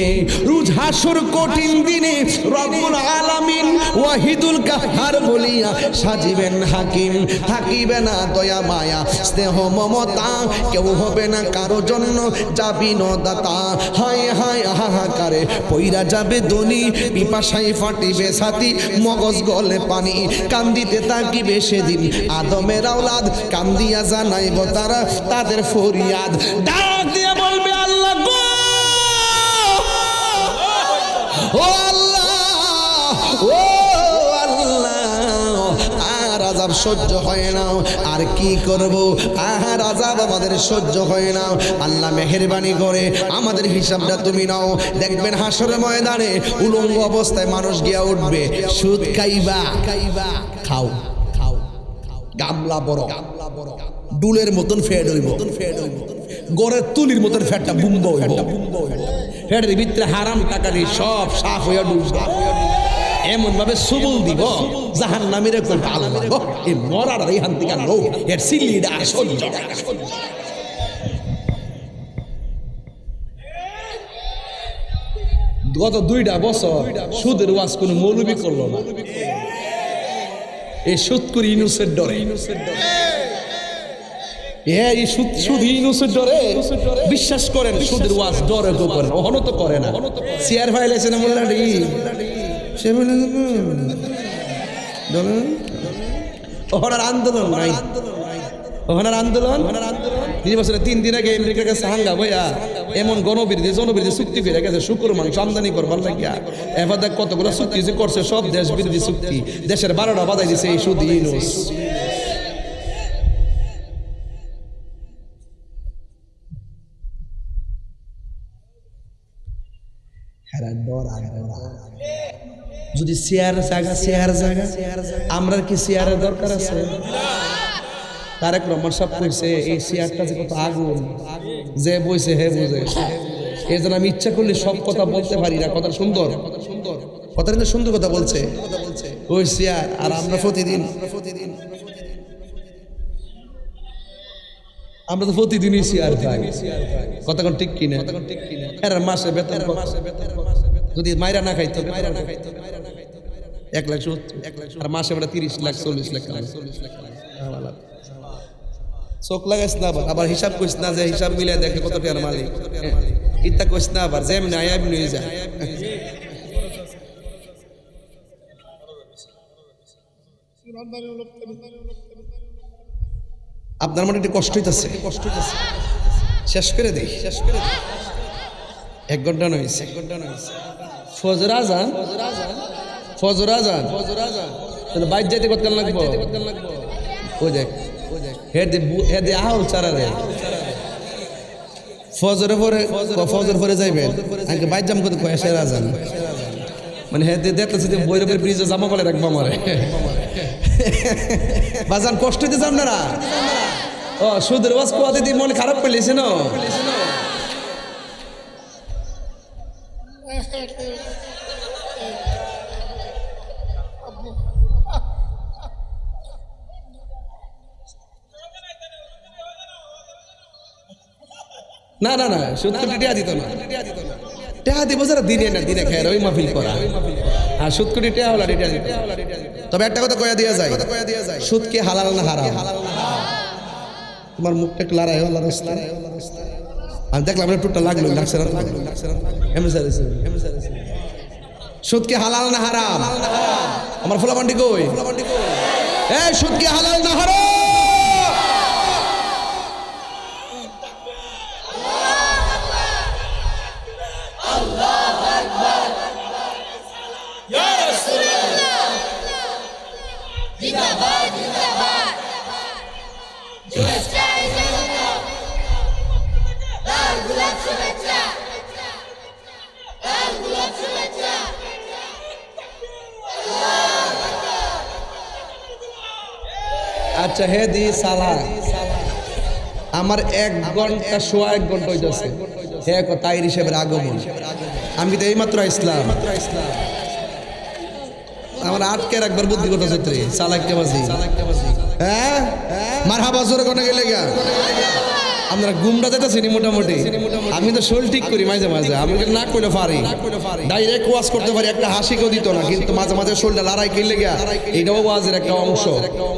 রোজ হাসর কঠিন দিনে রব্বুল আলামিন ওয়াহিদুল কাহার বলিয়া সাজিবেন হাকিম। থাকিবে না দয়া মায়া স্নেহ মমতা, কেউ হবে না কারো জন্য যাবি নদাতা। হায় হায় হাহাকারে পইরা যাবে দনি, পিপাসায় ফাটিবে ছাতি, মগজ গলে পানি। কান্দিতে তাকিবে সেদিন আদমের আওলাদ, কান্দিয়া জানাইব তারা তাদের ফরিয়াদ। ডাক দিয়ে বলবে আল্লাহ গো, ও আল্লাহ, ও আল্লাহ, আর আযাব সহ্য হয় না, আর কি করব, আর আযাব আমাদের সহ্য হয় না। আল্লাহ মেহেরবানি করে আমাদের হিসাবটা তুমি নাও। দেখবেন হাসরের ময়দানে উলঙ্গ অবস্থায় মানুষ গিয়া উঠবে। সুদ খাইবা, খাও, গামলা বড়, ডুলের মতন ফেড হইব, গড়ের তুলির মতন ফ্যাটটা বুম্ব হইব। ফেডের ভিতরে হারাম টাকারি সব সাফ হইয়া ডুববে। এমন ভাবে সুবুল দিব জাহান্নামীরে কইবা আল্লাহ গো, এই মরার এইখান থেকে লোক এর সিলিডা সহ্য। গত 2টা বছর সুদের ওয়াজ কোন মৌলবি করলো না। এই সুদ করি ইনুসের ডরে, এই সুদ ইনুসের ডরে বিশ্বাস করেন। সুদের ওয়াজ ডরে তো করেন, ওহনো তো করে না। চেয়ার ফাইলেছে না বলে নাকি সে বলে ওহনার আন্দোলন নাই, ওখানের আন্দোলন 3 বছরে 3 দিন আগে আমেরিকার কাছে হাঙ্গা বইয়া এমন গণবিরোধী জনবিরোধী চুক্তি করে গেছে শুকুর মাংস আমদানি করবার লাগিয়া। এবার দেখ কতগুলো চুক্তি যে করছে সব দেশ বিরোধী চুক্তি। দেশের 12টা বাজাই দিছে এই সুদ ইউনুস। যদি চেয়ার জায়গা আমরা কি চেয়ারের দরকার আছে? তারেক রহমান সাহেব কইছে এই চেয়ারটা যে কত আগুন, যে বইছে হে বুঝে। এই জন্য আমি ইচ্ছা করলে সব কথা বলতে পারি না। কথা সুন্দর, কথা কিন্তু সুন্দর কথা বলছে ওই চেয়ার। আর আমরা প্রতিদিন আমরা তো প্রতিদিনই শেয়ার পাই, কতক্ষণ ঠিক কিনা এর মাসে বেতন যদি মাইরা না খাইতো 1,70,000 আর মাসে বেটা 30 লাখ 40 লাখ চোখ লাগাইস না আবার হিসাব করিস না যে হিসাব মিলে দেখে কত টাকার মালিক ইত্যা করিস না আবার যেমনি আয় এমনি হয়ে যায়। আপনার মনে একটু কষ্ট হইতেছে, শেষ করে দেই 1 ঘন্টা নইছে ফজর আজান বাইর যাইতে কতক্ষণ লাগবো ওই দেখ হে দে আউল চারা রে ফজর পরে যাইবেন আজকে বাইর জাম কত কয় শের আজান মানে হে দেখতেছি যে বৈরবের ব্রিজে জামা বলে রাখবো আমারে বাজান কষ্ট হইতেছে আপনারা ও সুদের ওয়াজ কোয়াতে দিয়ে মন খারাপ করলেছে না না না না সুদ টিয়া দিত না টিয়া দিব যারা দিনে না দিনে খায় ওই মাহফিল করা আর সুদ কোটি টিয়া হলা টিয়া দিত। তবে একটা কথা কয়া দিয়া যায় সুদ কি হালাল না হারাম? তোমার মুখটা ক্লারাই হল আমি দেখলাম টুটটা লাগলো সুদ কি হালাল না হারাম? আমার ফুলাবান্ডি কই এই সুদ কি হালাল না হারাম? আচ্ছা হে দি সালা আমার 1 ঘন্টা সোয়া 1 ঘন্টা হইতেছে হে তাইর হিসেবের আগমন আমি তো এইমাত্র ইসলাম আমার আটকে রাখবার বুদ্ধি করতে চত্রে চালাককে বাজি হ্যাঁ মারহাবা জোরে কোনে গেলে গা আমরা গুমরা যেতেছি মোটামুটি আমি তো শোল ঠিক করি মাঝে মাঝে আমি না করলে পারি ডাইরেক্ট ওয়াজ করতে পারি একটা হাসিকেও দিত না কিন্তু মাঝে মাঝে শোলটা লড়াই করলে গা এটাও ওয়াজের একটা অংশ।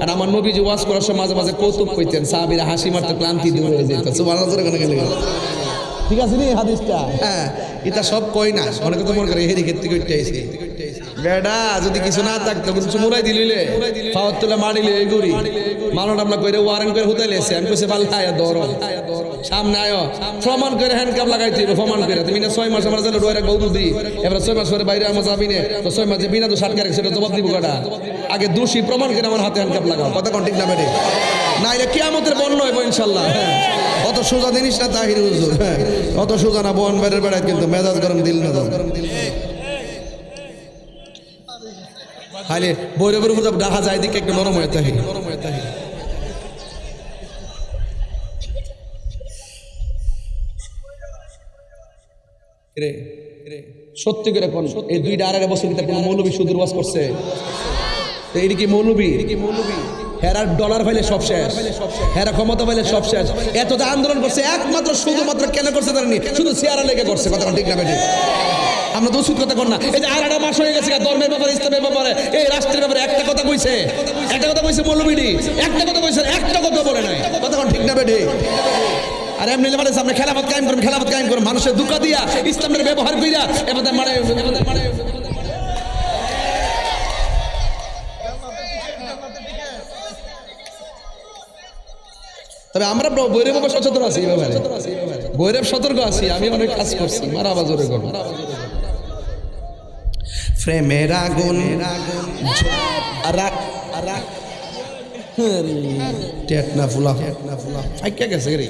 আর আমার নবী যে ওয়াজ করার সময় মাঝে মাঝে কৌতুক কইতেন সাহাবীরা হাসি মারতে ক্লান্তি দূর হয়ে যেত সুবহানাল্লাহ জোরে কোনে গেলে গা ঠিক আছে নি হাদিসটা হ্যাঁ এটা সব কই না অনেকে তো মনে করে হেরি ক্ষেত্রে কইতে আইছে বেডা যদি কিছু না থাকতো কিছু মুরাই দিলিলে পাওয়ার তোলা মারিলে এগুরি মালন আমরা কইরে ওয়ারেন্ট করে হুতাইলেছে আমি কইছে বাল খায়া ধরো সামনে আয়ো প্রমাণ করে হ্যান্ডকাপ লাগাইতে হবে প্রমাণ করে তুমি না 6 মাস আমার জেলে ডোরে রাখবো বুদ্ধি এবার 6 মাস পরে বাইরে আমার যাবি না তো 6 মাসে বিনা তো সাটকা রাখছে এটা জবাব দিব কটা আগে দোষী প্রমাণ করে আমার হাতে হ্যান্ডকাপ লাগাও কথা কোন ঠিক না বেডে না এটা কিয়ামতের বন্য হইব ইনশাআল্লাহ হ্যাঁ অত সোজা জিনিস না তাহির হুজুর হ্যাঁ অত সোজা না বন বাইরের বেড়ায় কিন্তু মেজাজ গরম দিল না খালি বৈরবের উপর ডাহা যায় দিকে একটু নরম হয়ে থাকে সত্যি করে কোন এই 2.5 বছর ভিতরে কোন মৌলবী সুদূর ওয়াজ করছে এইটা কি মৌলবী হেরা ডলার পাইলে সব শেষ হেরা ক্ষমতা পাইলে সব শেষ এত যে আন্দোলন করছে একমাত্র শুধুমাত্র কেন করছে জানেনি শুধু চেয়ারা লেগে করছে কথা ঠিক না বেটি আমরা তো উচিত কথা কর না এই যে 8 মাস হয়ে গেছে ধর্মের ব্যাপারে ইসলামের ব্যাপারে এই রাষ্ট্রের ব্যাপারে একটা কথা কইছে মৌলবীডি একটা কথা কইছে একটা কথা বলে নাই কথা ঠিক না বেটি আর এমনি মানে সামনে খেলাফত কায়েম করুন মানুষের দুঃখা দিয়া ইসলামের ব্যবহার কইরা এবারে মানে তবে আমরা বৈরব সচেতন আছি এই ব্যাপারে বৈরব সতর্ক আছি আমি অনেক কাজ করছি মারা বাজরে করব প্রেমের আগুন টেটনা ফুলা ফাইকা গেছে রে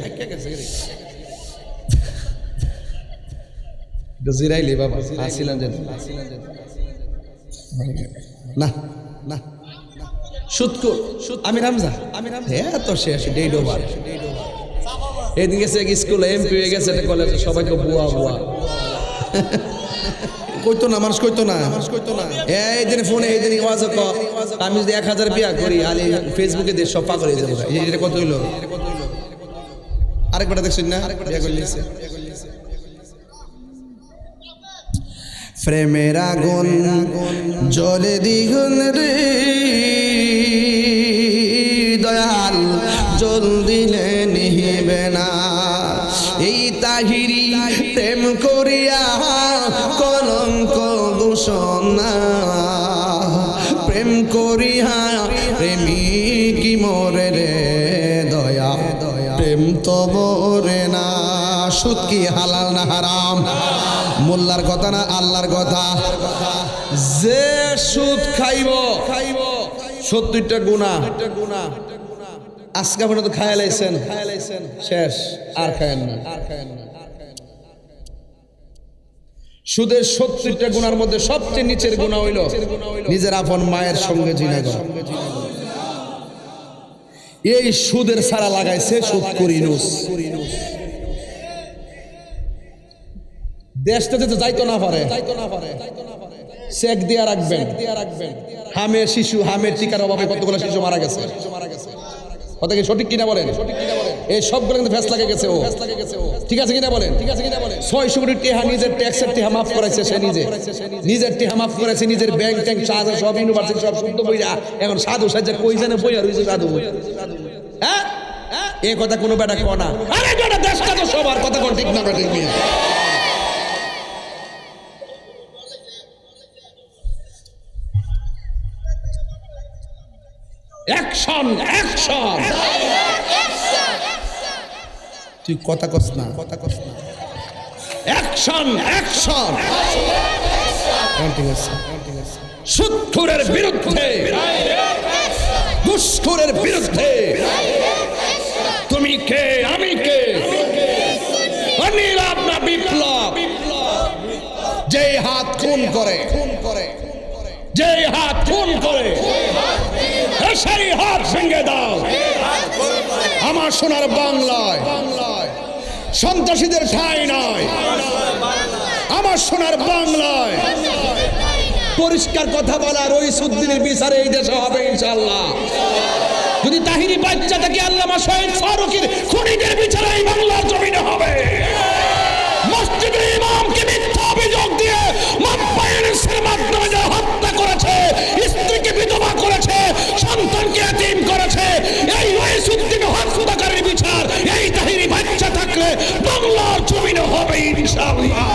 জিরাইলি বাবা আসিলাম যে না না সুদকো আমি রামজা হ্যাঁ তো শেষ ডেট ওভার এদিন গেছে স্কুলে এমপি হয়ে গেছে কলেজে সবাইকে বুয়া কইতো না মানুষ কইতো না এই দিন ফোনে এই দিন ওয়াজ আমি যদি 1000 বিয়া করি আলে ফেসবুকে দিয়ে সব পাগল হয়ে যাবো এটা কত হইলো আরেক বেটা দেখছেন না বিয়ে করলিছে প্রেমের আগুন জ্বলে দ্বিগুণ রে দয়াল জলদি নিহিবে না এই তাহিরি প্রেম করিয়া কলঙ্ক ঘোষণা প্রেম করিয়া প্রেমিক মরে রে দয়া প্রেম তো মরে না সুদ কি হালাল না হারাম মোল্লার কথা না আল্লাহর কথা যে সুদ খাইব 70টা গুনাহ আজকে পর্যন্ত খায়া লাইছেন শেষ আর খায়েন না সুদের 70টা গুনার মধ্যে সবচেয়ে নিচের গুনাহ হইল নিজের আপন মায়ের সঙ্গে জিনা করা এই সুদের সারা লাগাইছে সুদ করিনুস দেশটা যেতে যাইতো না পারে চেক দিয়া রাখবেন হামের শিশু হামের টিকার অভাবে কতগুলো শিশু মারা গেছে কথা কি সঠিক কিনা বলেন এই সবগুলো কিন্তু ফেস লাগে গেছে ও ঠিক আছে কিনা বলেন 600 কোটি টাকা নিজের ট্যাক্সের টাকা মাফ করেছে সে নিজের টাকা মাফ করেছে নিজের ব্যাংক ট্যাঙ্ক চার্জ সব ইউনিভার্সিটি সব শুদ্ধ বইরা এখন সাধু সাজ্জা কই জানে বই আর হইছে সাধু বই হ্যাঁ এই কথা কোনো বেটা কয় না আরে বেটা দেশটা তো সবার কথা কোন ঠিক না ঠিক না অ্যাকশন তুই কথা কস না অ্যাকশন সুদখোরের বিরুদ্ধে ঘুষখোরের বিরুদ্ধে তুমি কে আমি কে অনিরাপ না বিপ্লব যেই হাত খুন করে যেই হাত খুন করে সেই হাত ভেঙে দাও আমার সোনার বাংলায় সন্ত্রাসীদের ঠাঁই নয় আমার সোনার বাংলায় পরিষ্কার কথা বলার রইসুদ্দিনের বিচারে এই দেশে হবে ইনশাআল্লাহ যদি তাহিরি বাচ্চা থেকে আল্লামা শহীদ ফারুকীর খুনিদের বিচারে এই বাংলার জমিনে হবে মসজিদের ইমামকে মিথ্যা অভিযোগ দিয়ে মাপ্পায়নের মাধ্যমে যারা হত্যা করেছে স্ত্রীকে বিধবা করেছে সন্তানকে এতিম করেছে এই রইসুদ্দিন হত্যাকারীর বিচার এই তাহিরি বাচ্চা থাকলে বাংলার জমিনে হবে ইনশাআল্লাহ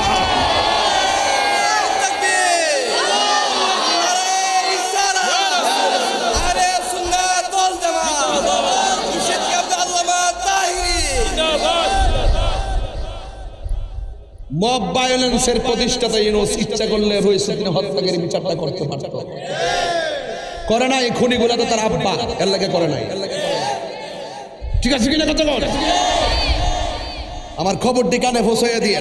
মব ভায়োলেন্সের প্রতিষ্ঠাতা ইউনূস ইচ্ছা করলে রইসুদ্দিন হত্যাকারী বিচারটা করতে পারত করে না এই খুনিগুলা তো তার আব্বা এর লাগে করে নাই ঠিক আছে কিনা কথা বল আমার খবরটি কানে পৌঁছাইয়া দিয়ে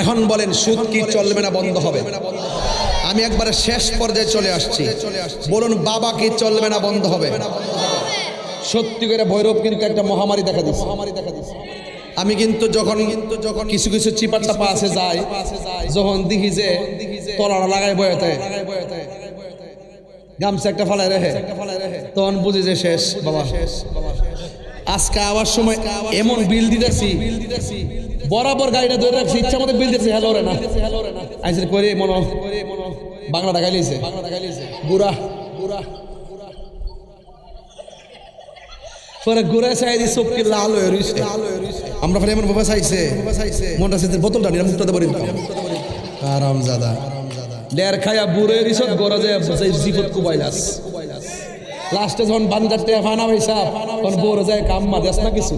এখন বলেন সুদ কি চলবে না বন্ধ হবে আমি একবারে শেষ পর্যায়ে চলে আসছি বলুন বাবা কি চলবে না বন্ধ হবে সত্যি করে ভৈরব কিন্তু একটা মহামারী দেখা দিচ্ছে আমি কিন্তু যখন কিছু কিছু চিপা চাপা আছে যায় যখন দেখি যে তলাটা লাগাই বয়াতে গামছা একটা ফালাই রেখে তখন বুঝি যে শেষ বাবা আজকে আবার সময় এমন বিল দিতেছি বরাবর গাড়িটা ধরে রাখছি ইচ্ছা মতো বিল দিতেছি হ্যালো রে না আইসে করে মনে বাংলা টাকা লিয়েছে বুড়া পরে ঘুরে চাই দি চোখকে লাল হয়ে রয়েছে আমরা ফলে এমন বাবা চাইছে মনটা চাইছে বোতলটা নিয়ে মুখটাতে পরে আরাম জাদা ডের খায়া বুড়ে রিসত গড়া যায় জিপত কুবাইলাস লাস্টে যখন বান্দার টেয়া ফানা হইসা তখন বড় যায় কাম্মা দেশ না কিছু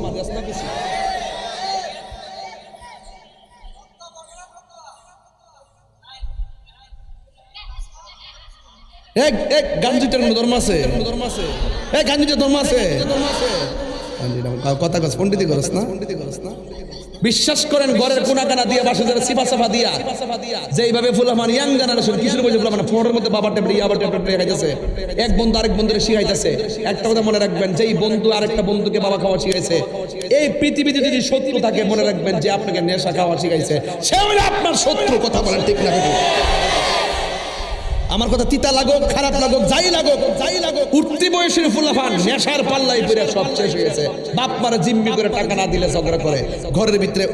এক গাঞ্জিটার ধর্ম আছে গাঞ্জিটার ধর্ম আছে কথা কস পন্ডিতি করস না বিশ্বাস করেন ঘরের কোনাকানা দিয়ে বাসা যারা সিফা সাফা দিয়া যেইভাবে ফুলামান ইয়াং জেনারেশন কিশোর বয়সে ফুলামান ফোনের মধ্যে বাবার ট্যাবলেট ইয়াবার ট্যাবলেট খাইতেছে এক বন্ধু আরেক বন্ধুরে শিখাইতেছে একটা কথা মনে রাখবেন যেই বন্ধু আরেকটা বন্ধুকে বাবা খাওয়া শিখাইছে এই পৃথিবীতে যদি শত্রু থাকে মনে রাখবেন যে আপনাকে নেশা খাওয়া শিখাইছে সে হলো আপনার শত্রু কথা বলেন ঠিক না আমার কথা তিতা লাগুক, খারাপ লাগুক, যাই লাগুক, উঠতি বয়সের ফুলাফান নেশার পাল্লাই পড়ে সব শেষ হয়ে গেছে। বাপ মারা জিম্মি করে টাকা না দিলে ঝগড়া করে, ঘরের ভিতরে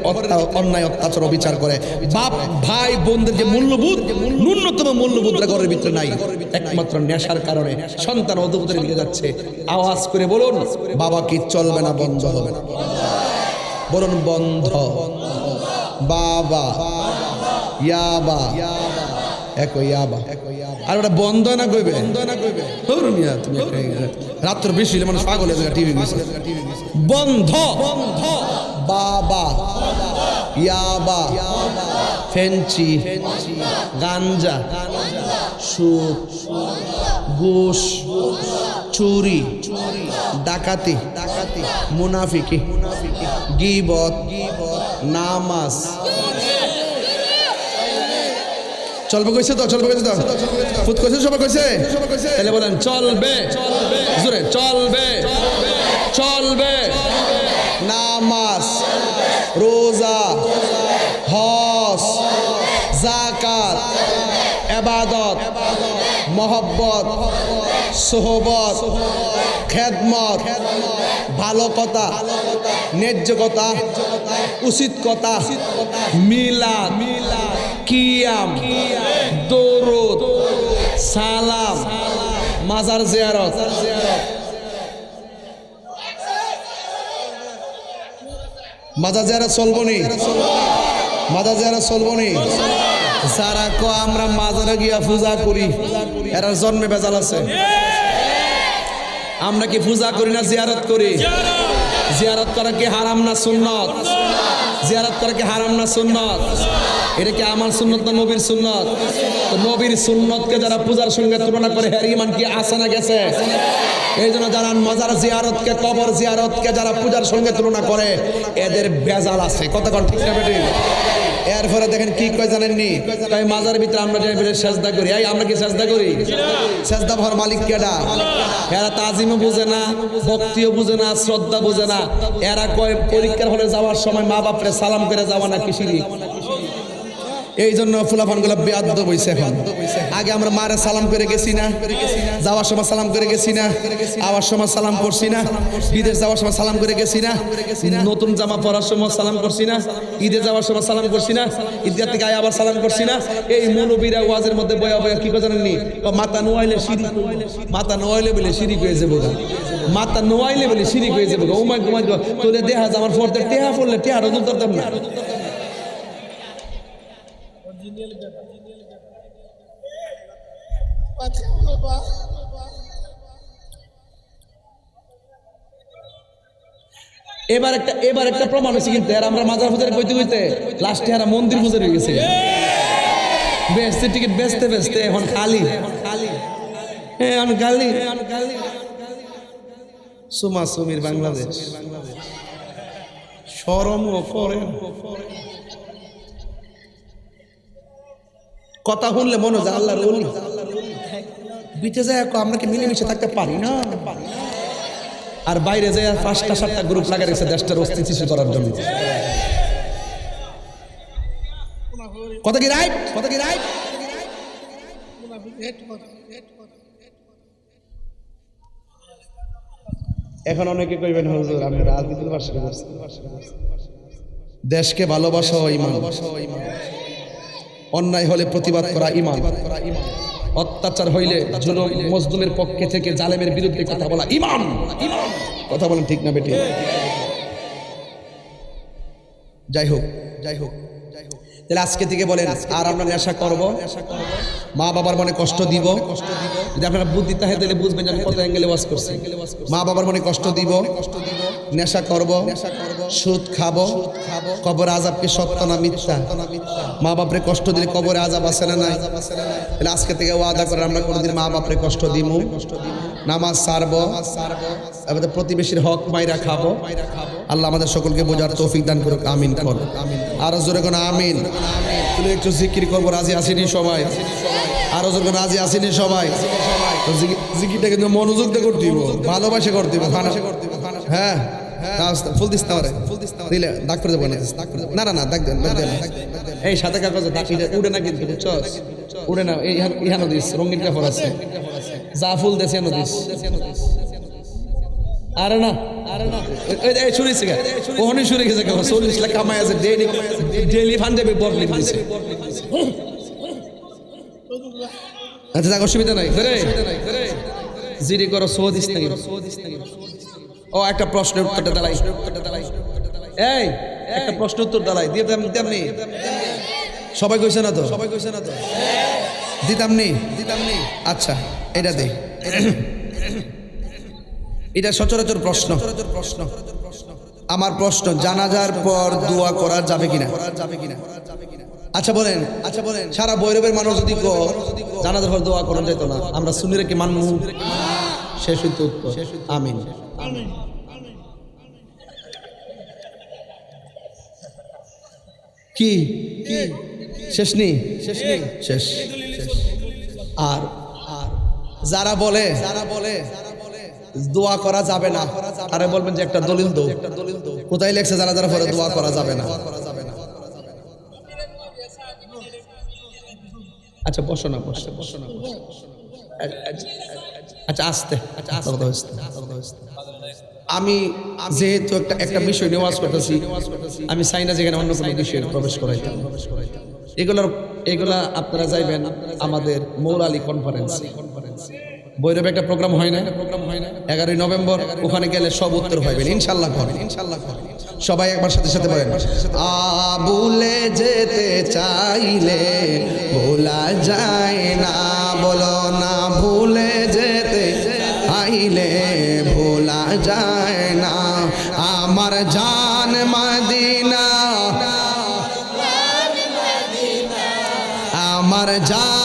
অন্যায় অত্যাচার অবিচার করে, বাপ ভাই বোনদের যে মূল্যবোধ, ন্যূনতম মূল্যবোধটা ঘরের ভিতরে নাই, একমাত্র নেশার কারণে সন্তান অধঃপতনে দিকে যাচ্ছে। আওয়াজ করে বলুন, বাবা কি চলবে না বন্ধ হবে? বলুন বন্ধ। বাবা ইয়াবা একো ইয়াবা, আর ওটা বন্ধ না কইবে, ধরুন মিয়া তুমি রাত্র বেশি হলে মানুষ পাগল হয়ে যায় টিভি মিশে। বন্ধ বাবা ইয়াবা, ফেঞ্চি, গাঞ্জা, সুদ, ঘুষ, চুরি, ডাকাতি, মুনাফিকি, গীবত, নামাজ। চলবে কইছে তো, চলবে কইছে তো, ফুট কইছে, সবাই কইছে, তাহলে বলেন চলবে, জোরে চলবে, চলবে। নামাজ, রোজা, হজ, যাকাত, ইবাদত, মহব্বত, সোহবত, খেদমত, ভালো কথা, ন্যায্য কথা, উচিত কথা, মিলাদ, কিয়াম, দরুদ, সালাম, মাজার জিয়ারত। মাজার জিয়ারত চলবো নি? মাজার জিয়ারত চলবো নি? যারা কো আমরা মাজারে গিয়া পূজা করি, এরা জন্মে বেজাল আছে। আমরা কি পূজা করি না জিয়ারত করি? জিয়ারত করা কি হারাম না সুন্নত? জিয়ারত করা কি হারাম না সুন্নত? এটা কি আমার সুন্নত না নবীর সুন্নত? তো নবীর সুন্নতকে যারা পূজার সঙ্গে তুলনা করে, এর ঈমান কি আছে না গেছে? এই জন্য যারা মাজার জিয়ারতকে, কবর জিয়ারতকে যারা পূজার সঙ্গে তুলনা করে, এদের বেজাল আছে। কতক্ষণ ঠিক না বেটি? এরপরে দেখেন কি কয় জানেননি? তাই মাজার ভিতরে আমরা সেজদা করি। এই আমরা কি সেজদা করি? সেজদা ভর মালিক কেডা? এরা তাজিমও বুঝে না, ভক্তিও বুঝে না, শ্রদ্ধা বুঝে না। এরা কয় পরীক্ষার হলে যাওয়ার সময় মা বাপরে সালাম করে যাওয়া না শিরিক। এই জন্য ফুলাফানগুলো বেয়াদ্দ বইছে। এখন আগে আমরা মারে সালাম করে গেছি না, যাওয়ার সময় সালাম করে গেছি না, আওয়ার সময় সালাম করছি না, ঈদের যাওয়ার সময় সালাম করে গেছি না, নতুন জামা পরার সময় সালাম করছি না, ঈদে যাওয়ার সময় সালাম করছি না, ঈদের থেকে আবার সালাম করছি না। এই মৌলবীরা ওয়াজের মধ্যে বয়া বয়া কি কথা জানেননি? মাথা নোয়াইলে শিরিক, মাথা নোয়াইলে বলে শিরিক হয়ে যাবো, মাথা নোয়াইলে বলে শিরিক হয়ে যাবো। উমাই ঘুমাই তোলে দেখা আমার ফোরতে টেহা পড়লে টেহাটা তুলতাম না। এবার একটা প্রমাণ হয়েছে কিন্তু, আর আমরা মাজার পূজারে কইতে কইতে লাস্টে এরা মন্দির পূজার হয়ে গেছে। বেচতে টিকিট বেচতে বেচতে এখন খালি, এখন খালি সুমা সুমির বাংলাদেশ। শরমও করে কথা শুনলে মনে হয় আল্লাহর ওলি বিতে যায়। আমরা কি মিলেমিশে থাকতে পারি না? আর বাইরে যায় 5টা 7টা গ্রুপ লাগা রেখেছে দেশটার অস্থিতিশীল করার জন্য। কথা কি রাইট? কথা কি রাইট? এখন অনেকে কইবেন হুজুর আপনি রাজনীতির ভাষা করছেন। দেশকে ভালোবাসা ঈমান, অন্যায় হলে প্রতিবাদ করা ঈমান, অত্যাচার হইলে জুলুম মজলুমের পক্ষে থেকে জালেমের বিরুদ্ধে কথা বলা ঈমান। কথা বলেন ঠিক না বেটি? যাই হোক, তাহলে আজকে থেকে বলেন আর আমরা নেশা করব, মা বাবার মনে কষ্ট দিব। যদি আপনারা বুদ্ধি থাকে তাহলে বুঝবেন যে আমি কত অ্যাঙ্গেলে ওয়াজ করছি। মা বাবার মনে কষ্ট দিব, নেশা করব, সুদ খাবো, কবর আযাব কি সত্য না মিথ্যা? মা বাপরে কষ্ট দিলে কবরে আযাব আছে না নাই? তাহলে আজকে থেকে ওয়াদা করে আমরা কোনোদিন মা বাপরে কষ্ট দিব, নামাজ ছাড়বো, আমাদের প্রতিবেশীর হক মাইরা খাবো। আল্লাহ আমাদের সকলকে বোঝার তৌফিক দান করুক, আমিন কর। আরো জোরে কোন আমিন। তুই একটু জিকির করবো, রাজি আসেনি সবাই? আরো জোরে কোন রাজি আসেনি সবাই? জিকিরটা কিন্তু মনোযোগ দিয়ে করতে দিব, ভালোবাসে করতে দিব। হ্যাঁ ফুল দিস না দিলে দাগ করে দেবো না, না না দাগ দেন। এই সাথে কাগজে দাগ উড়ে না কিন্তু, বুঝছস? উড়ে না ইহানো দিস রঙিন কাপড় আছে যা ফুল দেশে নদীস আরে না এই শুনেছি কখনই শুনে গেছে 40 লাখ কামাই আছে ডেইলি ফান্ডে বদলি দিছে আচ্ছা যাক অসুবিধা নাই জিডি করো সৌদিস নাকি ও একটা প্রশ্নের উত্তরটা দাঁড়াই এই একটা প্রশ্ন উত্তর দাঁড়াই দিয়ে দিতামনি সবাই কইছে না তো দিতামনি আচ্ছা এটা দে এটা সচরাচর প্রশ্ন আমার প্রশ্ন জানাজার পর দোয়া করা যাবে কিনা আচ্ছা বলেন সারা ভৈরবের মানুষ যদি জানাজার পর দোয়া করা যেত না আমরা সুন্নিরা কি মানমু শেষ হইতে উত্তর আমিন কি শেষ শেষ আর যারা বলে দোয়া করা যাবে না আরে বলবেন যে একটা দলিল দো কোথায় লেখছে যারা পরে দোয়া করা যাবে না আচ্ছা বসো না আচ্ছা আস্তে আমি যেহেতু একটা বিষয় নিয়ে ওয়াজ করতেছি আমি চাই না যেখানে অন্য কোনো বিষয়ে প্রবেশ করাইতে এগুলা আপনারা যাইবেন আমাদের মৌলালী কনফারেন্স ভৈরবে একটা প্রোগ্রাম হয় না 11 নভেম্বর ওখানে গেলে সব উত্তর পাবেন ইনশাআল্লাহ সবাই একবার সাথে বলেন ভুলে যেতে চাইলে ভোলা যায় না বলো না ভুলে যেতে চাইলে ভোলা যায় না আমার জান মদিনা আমার জান